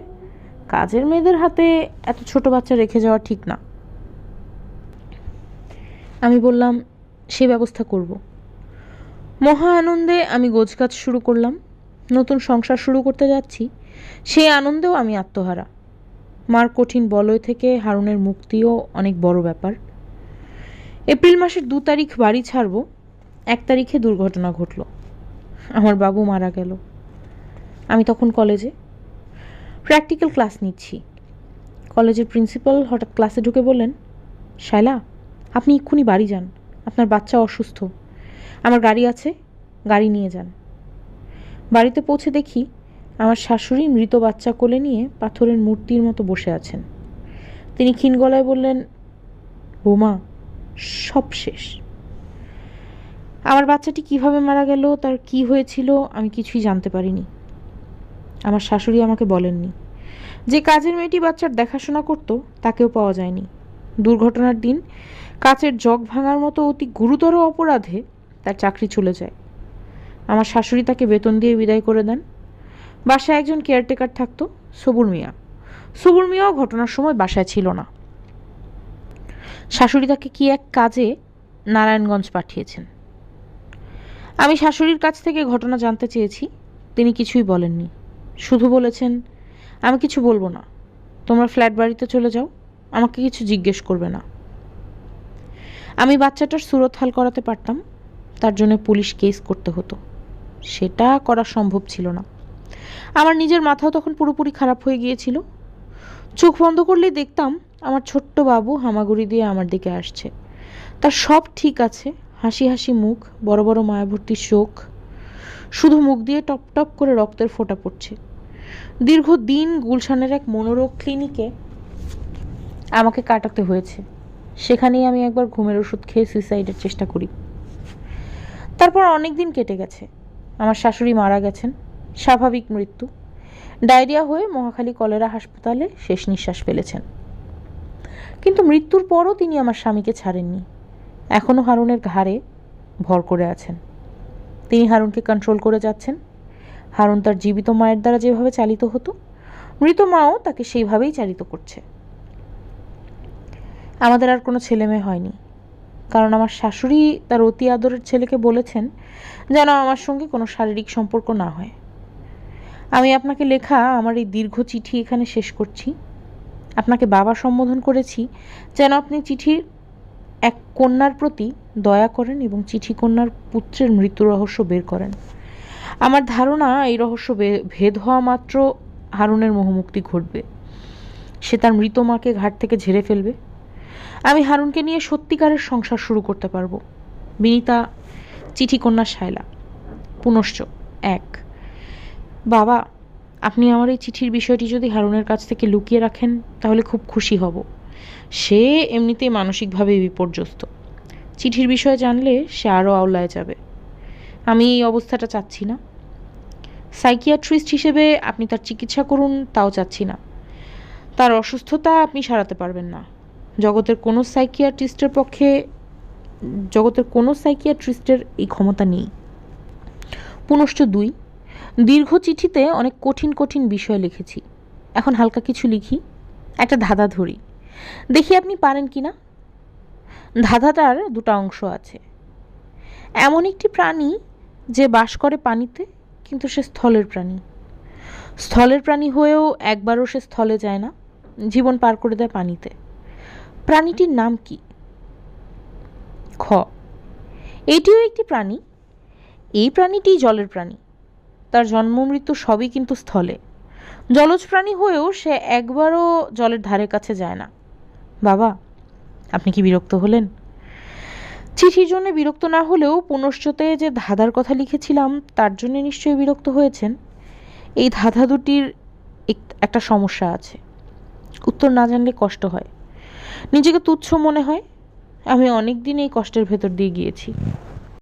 কাজের মেয়েদের হাতে এত ছোট বাচ্চা রেখে যাওয়া ঠিক না। আমি বললাম, সে ব্যবস্থা করব। মহা আনন্দে আমি গোছগাছ শুরু করলাম। নতুন সংসার শুরু করতে যাচ্ছি, সেই আনন্দেও আমি আত্মহারা। মার কঠিন বলয় থেকে হারুনের মুক্তিও অনেক বড় ব্যাপার। এপ্রিল মাসের 2 তারিখ বাড়ি ছাড়ব। 1 তারিখে দুর্ঘটনা ঘটল, আমার বাবু মারা গেল। আমি তখন কলেজে প্র্যাকটিক্যাল ক্লাস নিচ্ছি। কলেজের প্রিন্সিপাল হঠাৎ ক্লাসে ঢুকে বললেন, শায়লা, আপনি এক্ষুনি বাড়ি যান, আপনার বাচ্চা অসুস্থ, আমার গাড়ি আছে, গাড়ি নিয়ে যান। বাড়িতে পৌঁছে দেখি আমার শাশুড়ি মৃত বাচ্চা কোলে নিয়ে পাথরের মূর্তির মতো বসে আছেন। তিনি ক্ষীণ গলায় বললেন, বৌমা, সব শেষ। আমার বাচ্চাটি কিভাবে মারা গেল, তার কি হয়েছিল, আমি কিছুই জানতে পারিনি। আমার শাশুড়ি আমাকে বলেননি। যে কাজের মেয়েটি বাচ্চার দেখাশোনা করত তাকেও পাওয়া যায়নি। দুর্ঘটনার দিন কাচের জগ ভাঙার মতো অতি গুরুতর অপরাধে তার চাকরি চলে যায়। আমার শাশুড়ি তাকে বেতন দিয়ে বিদায় করে দেন। বাসায় একজন কেয়ারটেকার থাকতো, সবুর মিয়া। সবুর মিয়াও ঘটনার সময় বাসায় ছিল না। শাশুড়ি তাকে কি এক কাজে নারায়ণগঞ্জ পাঠিয়েছেন। আমি শাশুড়ির কাছ থেকে ঘটনা জানতে চেয়েছি, তিনি কিছুই বলেননি। শুধু বলেছেন, আমি কিছু বলবো না, তোমরা ফ্ল্যাট বাড়িতে চলে যাও, আমাকে কিছু জিজ্ঞেস করবে না। আমি বাচ্চাটার সুরত হাল করাতে পারতাম, তার জন্য পুলিশ কেস করতে হতো। সেটা করা সম্ভব ছিল না। আমার নিজের মাথাও তখন পুরোপুরি খারাপ হয়ে গিয়েছিল। চোখ বন্ধ করলেই দেখতাম আমার ছোট্ট বাবু হামাগুড়ি দিয়ে আমার দিকে আসছে। তার সব ঠিক আছে, হাসি হাসি মুখ, বড় বড় মায়াভর্তি চোখ, শুধু মুখ দিয়ে টপ টপ করে রক্তের ফোঁটা পড়ছে। দীর্ঘদিন গুলশানের এক মনোরোগ ক্লিনিকে আমাকে কাটাতে হয়েছে। সেখানেই আমি একবার ঘুমের ওষুধ খেয়ে সুইসাইডের চেষ্টা করি। তারপর অনেক দিন কেটে গেছে। আমার শাশুড়ি মারা গেছেন, স্বাভাবিক মৃত্যু। ডায়রিয়া হয়ে মহাখালী কলেরা হাসপাতালে শেষ নিঃশ্বাস ফেলেছেন। কিন্তু মৃত্যুর পরও তিনি আমার স্বামীকে ছাড়েননি। এখনও হারুনের ঘাড়ে ভর করে আছেন। তিনি হারুনকে কন্ট্রোল করে যাচ্ছেন। হারুন তার জীবিত মায়ের দ্বারা যেভাবে চালিত হতো, মৃত মাও তাকে সেইভাবেই চালিত করছে। আমাদের আর কোনো ছেলে মেয়ে হয়নি, কারণ আমার শাশুড়ি তার অতি আদরের ছেলেকে বলেছেন যেন আমার সঙ্গে কোনো শারীরিক সম্পর্ক না হয়। আমি আপনাকে লেখা আমার এই দীর্ঘ চিঠি এখানে শেষ করছি। আপনাকে বাবা সম্বোধন করেছি যেন আপনি চিঠির এক কন্যার প্রতি দয়া করেন এবং চিঠি কন্যার পুত্রের মৃত্যু রহস্য বের করেন। আমার ধারণা এই রহস্য ভেদ হওয়া মাত্র হারুনের মোহমুক্তি ঘটবে। সে তার মৃত মাকে ঘাট থেকে ঝেড়ে ফেলবে। আমি হারুনকে নিয়ে সত্যিকারের সংসার শুরু করতে পারবো। বিনীতা, চিঠি কন্যা শায়লা। পুনশ্চ 1। বাবা, আপনি আমার এই চিঠির বিষয়টি যদি হারুনের কাছ থেকে লুকিয়ে রাখেন তাহলে খুব খুশি হব। সে এমনিতেই মানসিকভাবে বিপর্যস্ত। চিঠির বিষয়ে জানলে সে আরও আওলায় যাবে। আমি এই অবস্থাটা চাচ্ছি না। সাইকিয়াট্রিস্ট হিসেবে আপনি তার চিকিৎসা করুন, তাও চাচ্ছি না। তার অসুস্থতা আপনি সারাতে পারবেন না। জগতের কোনো সাইকিয়াট্রিস্টের এই ক্ষমতা নেই। পুনশ্চ 2। দীর্ঘ চিঠিতে অনেক কঠিন কঠিন বিষয় লিখেছি। এখন হালকা কিছু লিখি, একটা ধাঁধা ধরি, দেখি আপনি পারেন কি না। ধাঁধাটার 2টা অংশ আছে। এমন একটি প্রাণী যে বাস করে পানিতে, কিন্তু সে স্থলের প্রাণী। স্থলের প্রাণী হয়েও একবারও সে স্থলে যায় না, জীবন পার করে দেয় পানিতে। প্রাণীটির নাম কি? খ। এটিও একটি প্রাণী। এই প্রাণীটি জলের প্রাণী। তার জন্ম মৃত্যু সবই কিন্তু স্থলে। জলজ প্রাণী হয়েও সে একবারও জলের ধারে কাছে যায় না। বাবা, আপনি কি বিরক্ত হলেন? চিঠির জন্য বিরক্ত না হলেও পুনশ্চতে যে ধাঁধার কথা লিখেছিলাম তার জন্য নিশ্চয়ই বিরক্ত হয়েছেন। এই ধাঁধা দুটির একটা সমস্যা আছে। উত্তর না জানলে কষ্ট হয়, নিজেকে তুচ্ছ মনে হয়। আমি অনেক দিন এই কষ্টের ভেতর দিয়ে গিয়েছি।